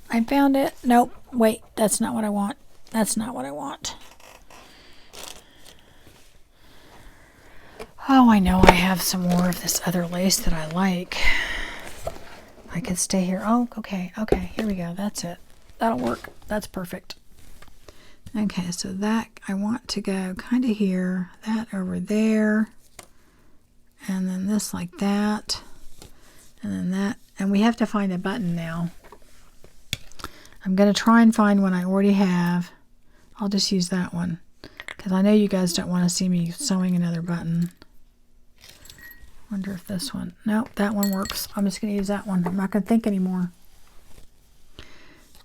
I found it. Nope. Wait, that's not what I want. That's not what I want. Oh, I know I have some more of this other lace that I like. I could stay here. Oh, okay. Okay, here we go. That's it. That'll work. That's perfect. Okay, so that I want to go kind of here, that over there, and then this like that, and then that. And we have to find a button now. I'm going to try and find one I already have. I'll just use that one because I know you guys don't want to see me sewing another button. Wonder if this one, nope, that one works. I'm just going to use that one. I'm not going to think anymore.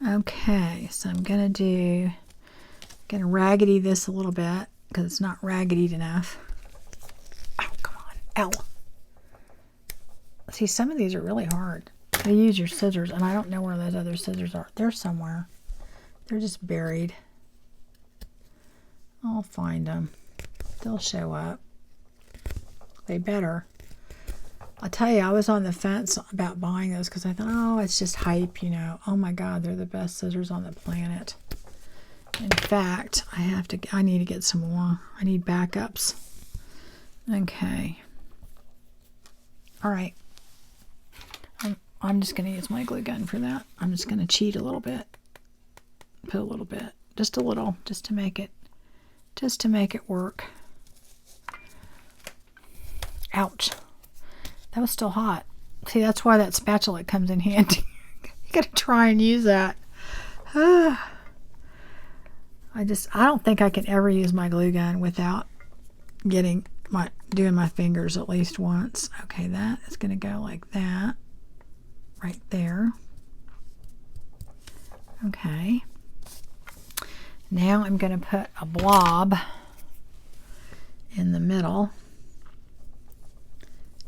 Okay, so I'm going to raggedy this a little bit because it's not raggedy enough. Oh, come on. Ow. See, some of these are really hard. You use your scissors, and I don't know where those other scissors are. They're somewhere. They're just buried. I'll find them. They'll show up. They better. I'll tell you, I was on the fence about buying those because I thought, oh, it's just hype, you know. Oh my God, they're the best scissors on the planet. In fact, I need to get some more. I need backups. Okay. All right. I'm just going to use my glue gun for that. I'm just going to cheat a little bit. Put a little bit. Just a little. Just to make it work. Ouch. That was still hot. See, that's why that spatula comes in handy. You got to try and use that. I don't think I can ever use my glue gun without doing my fingers at least once. Okay, that is going to go like that. Right there. Okay. Now I'm going to put a blob in the middle.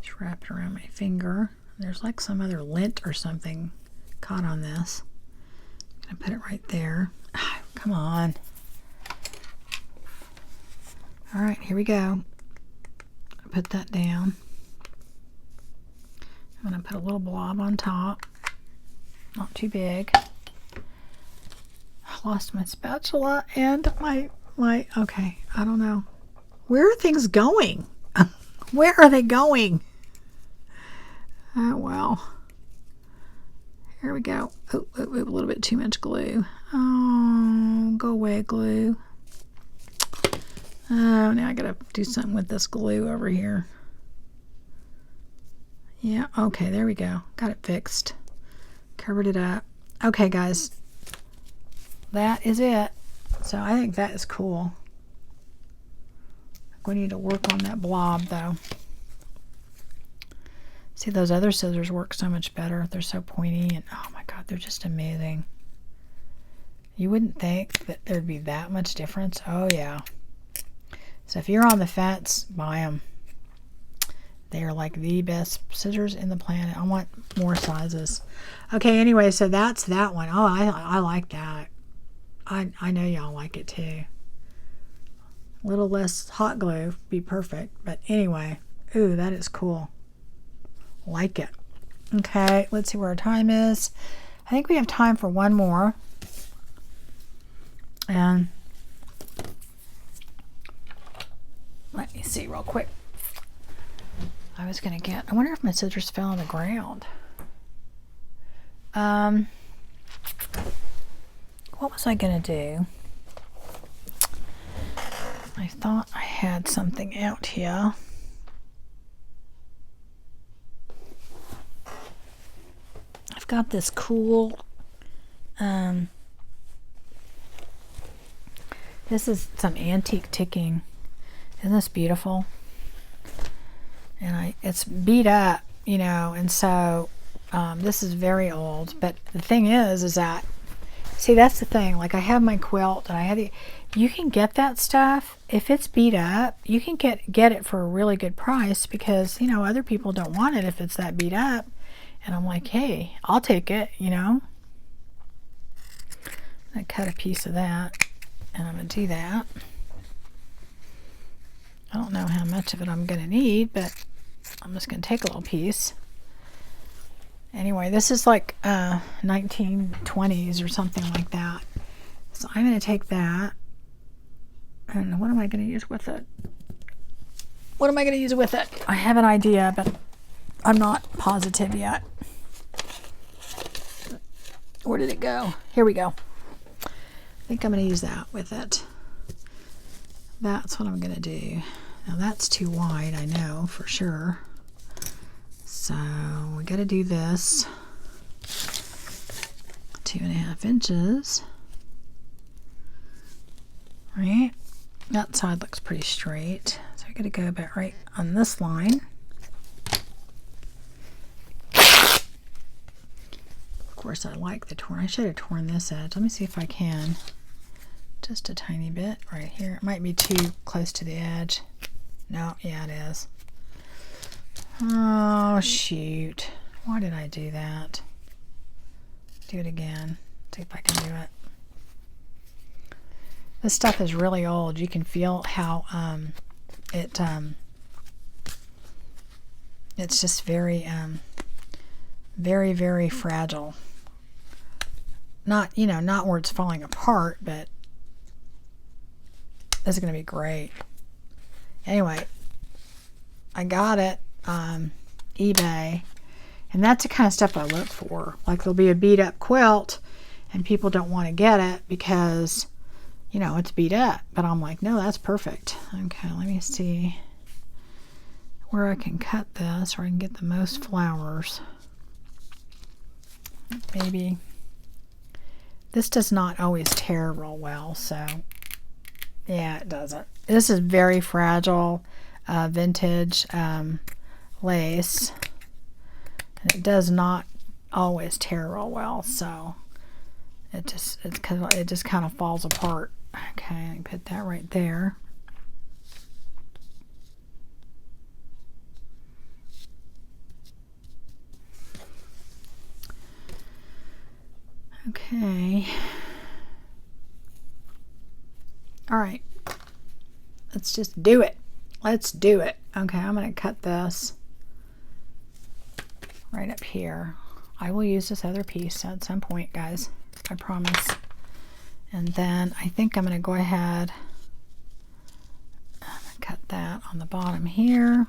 Just wrap it around my finger. There's like some other lint or something caught on this. I'm going to put it right there. Oh, come on. All right, here we go. Put that down. I'm going to put a little blob on top. Not too big. I lost my spatula and my okay, I don't know. Where are things going? Where are they going? Oh, well. Here we go. Oh, a little bit too much glue. Oh, go away, glue. Oh, now I gotta do something with this glue over here. Yeah, okay, there we go. Got it fixed. Covered it up. Okay, guys. That is it. So I think that is cool. We need to work on that blob, though. See, those other scissors work so much better. They're so pointy, and oh my God, they're just amazing. You wouldn't think that there'd be that much difference. Oh, yeah. So if you're on the fence, buy them. They are like the best scissors in the planet. I want more sizes. Okay, anyway, so that's that one. Oh, I like that. I know y'all like it too. A little less hot glue would be perfect. But anyway, ooh, that is cool. Like it. Okay, let's see where our time is. I think we have time for one more. And let me see real quick. I wonder if my scissors fell on the ground. What was I going to do? I thought I had something out here. I've got this cool, this is some antique ticking. Isn't this beautiful? And it's beat up, you know, and so this is very old. But the thing is that, see, that's the thing. Like, I have my quilt, and you can get that stuff. If it's beat up, you can get it for a really good price because, you know, other people don't want it if it's that beat up. And I'm like, hey, I'll take it, you know. I cut a piece of that, and I'm going to do that. I don't know how much of it I'm going to need, but I'm just going to take a little piece. Anyway, this is like 1920s or something like that. So I'm going to take that. And what am I going to use with it? What am I going to use with it? I have an idea, but I'm not positive yet. Where did it go? Here we go. I think I'm going to use that with it. That's what I'm going to do. Now that's too wide, I know for sure. So we got to do this 2.5 inches. Right? That side looks pretty straight. So I'm going to go about right on this line. Of course, I like the torn. I should have torn this edge. Let me see if I can. Just a tiny bit right here. It might be too close to the edge. No, yeah, it is. Oh, shoot. Why did I do that? Do it again. See if I can do it. This stuff is really old. You can feel how it's just very, very, very fragile. Not, you know, not where it's falling apart, but this is going to be great. Anyway, I got it on eBay, and that's the kind of stuff I look for. Like, there'll be a beat up quilt and people don't want to get it because, you know, it's beat up, but I'm like, no, that's perfect. Okay, let me see where I can cut this or I can get the most flowers. Maybe this does not always tear real well, so yeah, it doesn't. This is very fragile vintage lace, and it does not always tear real well, so it just kind of falls apart. Okay, I can put that right there. Okay. All right. Let's just do it. Let's do it. Okay, I'm going to cut this right up here. I will use this other piece at some point, guys. I promise. And then I think I'm going to go ahead and cut that on the bottom here.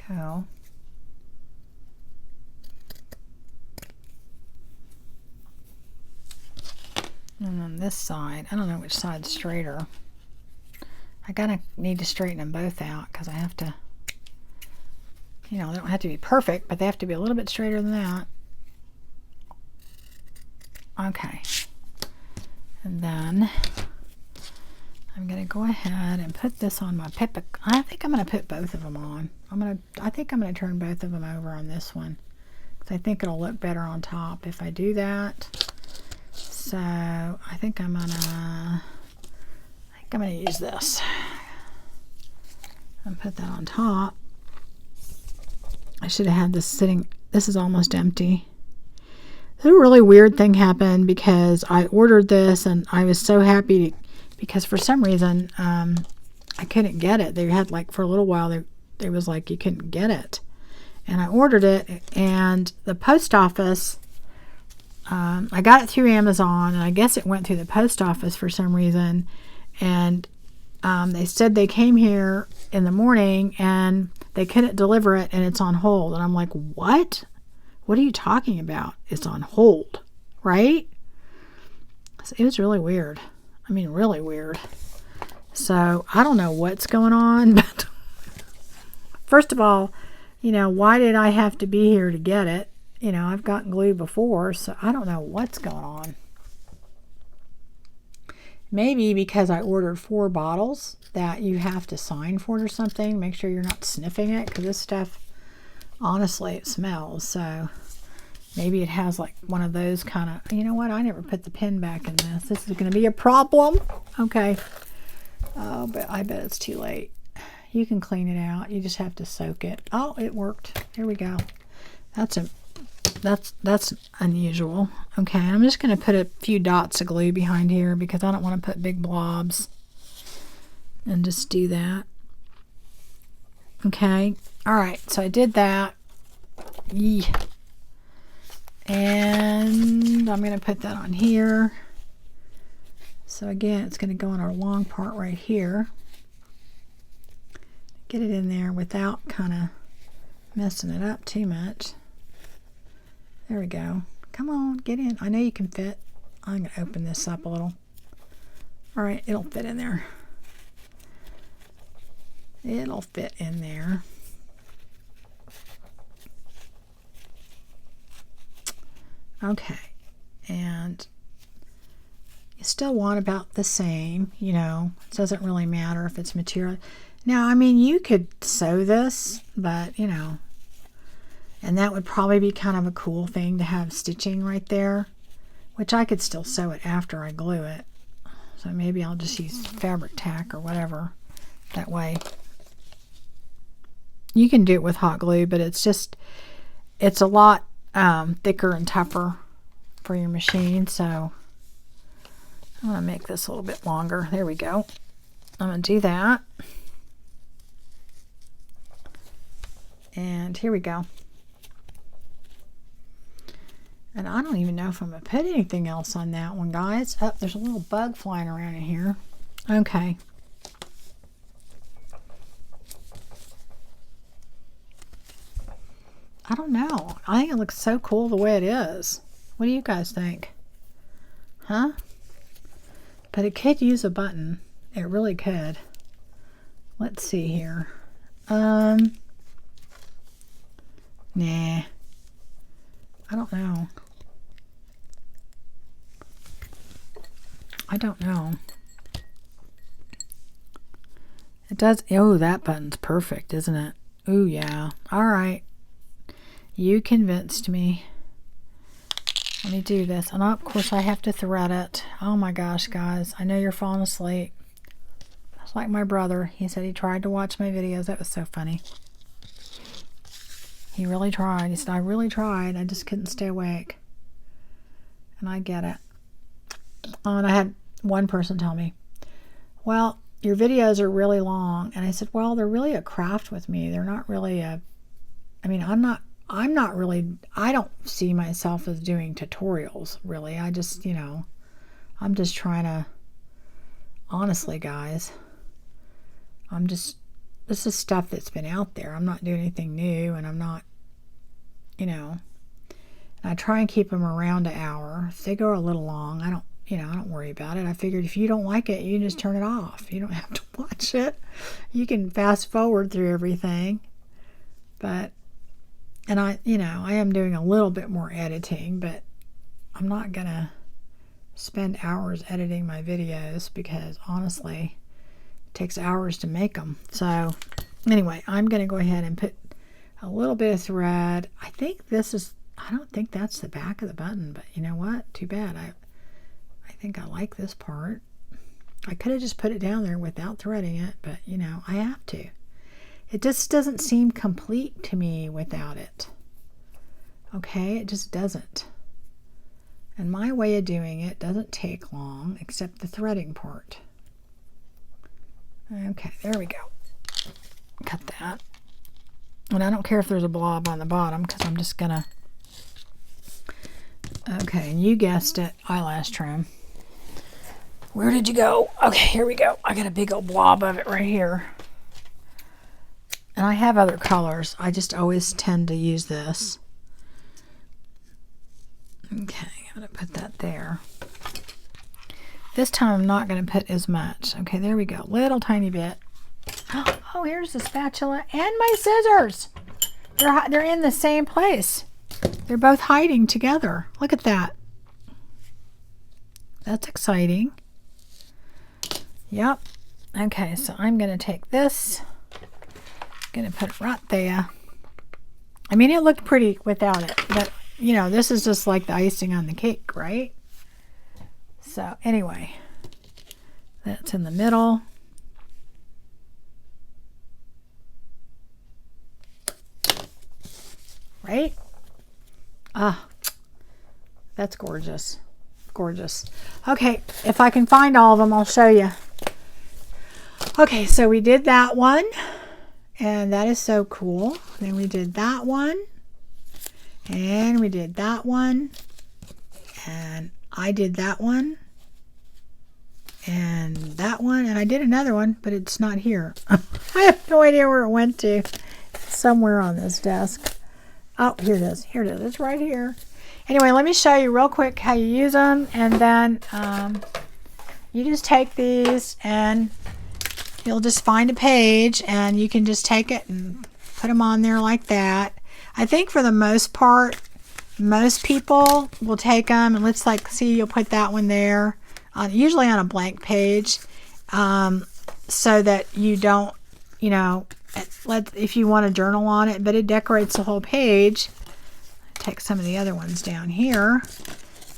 Go. And then this side, I don't know which side's straighter. I gotta need to straighten them both out because I have to, you know, they don't have to be perfect, but they have to be a little bit straighter than that. Okay. And then I'm going to go ahead and put this on my Pippa. I think I'm going to put both of them on. I think I'm going to turn both of them over on this one because I think it'll look better on top if I do that. So I think I'm going to use this and put that on top. I should have had this sitting. This is almost empty. A really weird thing happened because I ordered this and I was so happy because for some reason I couldn't get it. They had, like, for a little while there was like you couldn't get it, and I ordered it, and the post office, I got it through Amazon, and I guess it went through the post office for some reason, and they said they came here in the morning and they couldn't deliver it and it's on hold. And I'm like, what are you talking about? It's on hold, right? So it was really weird. I mean, really weird. So I don't know what's going on, but first of all, you know, why did I have to be here to get it? You know, I've gotten glue before, so I don't know what's going on. Maybe because I ordered 4 bottles that you have to sign for it or something. Make sure you're not sniffing it, because this stuff, honestly, it smells. So maybe it has like one of those kind of, you know what, I never put the pin back in this. This is going to be a problem. Okay. Oh, but I bet it's too late. You can clean it out. You just have to soak it. Oh, it worked. Here we go. That's unusual. Okay, I'm just going to put a few dots of glue behind here because I don't want to put big blobs. And just do that. Okay. All right, so I did that. Yeah. And I'm going to put that on here. So again, it's going to go on our long part right here. Get it in there without kind of messing it up too much. There we go. Come on, get in. I know you can fit. I'm going to open this up a little. All right, it'll fit in there. It'll fit in there. Okay, and you still want about the same, you know. It doesn't really matter if it's material. Now, I mean, you could sew this, but, you know, and that would probably be kind of a cool thing to have stitching right there, which I could still sew it after I glue it. So maybe I'll just use fabric tack or whatever. That way. You can do it with hot glue, but it's a lot thicker and tougher for your machine. So I'm going to make this a little bit longer. There we go. I'm going to do that. And here we go. And I don't even know if I'm going to put anything else on that one, guys. Oh, there's a little bug flying around in here. Okay. I don't know. I think it looks so cool the way it is. What do you guys think? Huh? But it could use a button. It really could. Let's see here. Nah. I don't know. I don't know. It does. Oh, that button's perfect, isn't it? Oh, yeah. All right. You convinced me. Let me do this. And of course, I have to thread it. Oh my gosh, guys. I know you're falling asleep. It's like my brother. He said he tried to watch my videos. That was so funny. He really tried. He said, I really tried. I just couldn't stay awake. And I get it. Oh, and I had one person tell me, well, your videos are really long. And I said, well, they're really a craft with me. They're not really a, I mean, I'm not really, I don't see myself as doing tutorials, really. I just, you know, I'm just trying to, honestly, guys, this is stuff that's been out there. I'm not doing anything new, and I'm not, you know, and I try and keep them around an hour. If they go a little long, I don't worry about it. I figured if you don't like it, you can just turn it off. You don't have to watch it. You can fast forward through everything. But, and I am doing a little bit more editing, but I'm not going to spend hours editing my videos because honestly, it takes hours to make them. So anyway, I'm going to go ahead and put a little bit of thread. I don't think that's the back of the button, but you know what? Too bad. I think I like this part. I could have just put it down there without threading it, but you know, I have to. It just doesn't seem complete to me without it. Okay, it just doesn't. And my way of doing it doesn't take long, except the threading part. Okay, there we go. Cut that. And I don't care if there's a blob on the bottom because I'm just gonna. Okay, and you guessed it, eyelash trim. Where did you go? Okay, here we go. I got a big old blob of it right here. And I have other colors. I just always tend to use this. Okay, I'm going to put that there. This time I'm not going to put as much. Okay, there we go. Little tiny bit. Oh, here's the spatula and my scissors. They're in the same place. They're both hiding together. Look at that. That's exciting. Yep. Okay, so I'm going to take this. Going to put it right there. I mean, it looked pretty without it, but you know, this is just like the icing on the cake, right? So anyway, that's in the middle. Right? Ah, that's gorgeous. Gorgeous. Okay, if I can find all of them, I'll show you. Okay, so we did that one, and that is so cool. Then we did that one, and we did that one, and I did that one, and that one, and I did another one, but it's not here. I have no idea where it went to. It's somewhere on this desk. Oh, here it is. Here it is. It's right here. Anyway, let me show you real quick how you use them, and then you just take these and you'll just find a page and you can just take it and put them on there like that. I think for the most part, most people will take them, and let's like see, you'll put that one there, usually on a blank page, so that you don't, you know, if you want to journal on it, but it decorates the whole page. Take some of the other ones down here.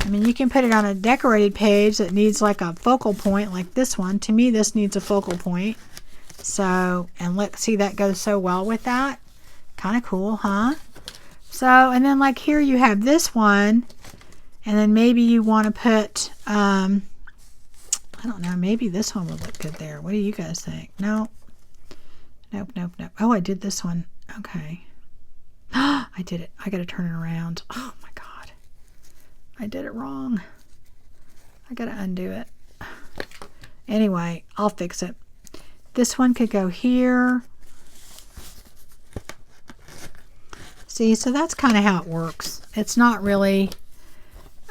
I mean, you can put it on a decorated page that needs like a focal point, like this one. To me, this needs a focal point. So, and look, see, that goes so well with that. Kind of cool, huh? So, and then like here you have this one, and then maybe you want to put, I don't know, maybe this one would look good there. What do you guys think? No. Nope, nope, nope. Oh, I did this one. Okay. I did it. I got to turn it around. Oh my God. I did it wrong. I got to undo it. Anyway, I'll fix it. This one could go here. See, so that's kind of how it works. It's not really,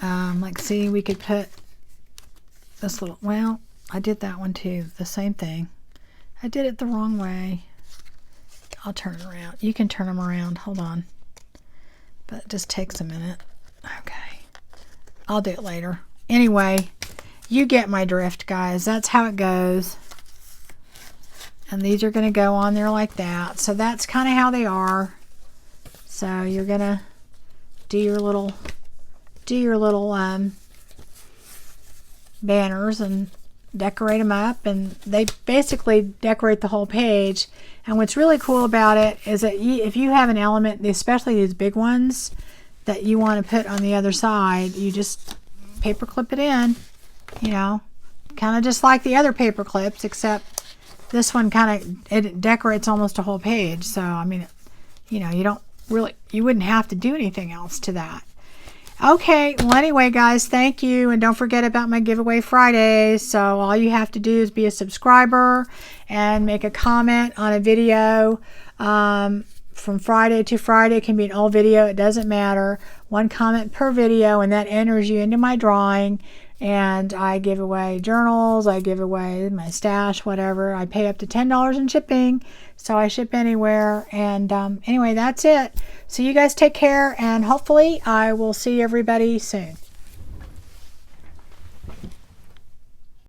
like, see, we could put this little, well, I did that one too. The same thing. I did it the wrong way. I'll turn it around. You can turn them around. Hold on. But it just takes a minute. Okay. I'll do it later. Anyway, you get my drift, guys. That's how it goes. And these are going to go on there like that. So that's kind of how they are. So you're going to do your little banners and decorate them up, and they basically decorate the whole page. And what's really cool about it is that if you have an element, especially these big ones, that you want to put on the other side, you just paper clip it in, you know, kind of just like the other paper clips, except this one kind of, it decorates almost a whole page. So I mean, you know, you wouldn't have to do anything else to that. Okay, well anyway guys, thank you, and don't forget about my giveaway Fridays. So all you have to do is be a subscriber and make a comment on a video from Friday to Friday. It can be an old video, it doesn't matter. One comment per video, and that enters you into my drawing. And I give away journals, I give away my stash, whatever. I pay up to $10 in shipping, so I ship anywhere. And anyway, that's it. So you guys take care, and hopefully I will see everybody soon.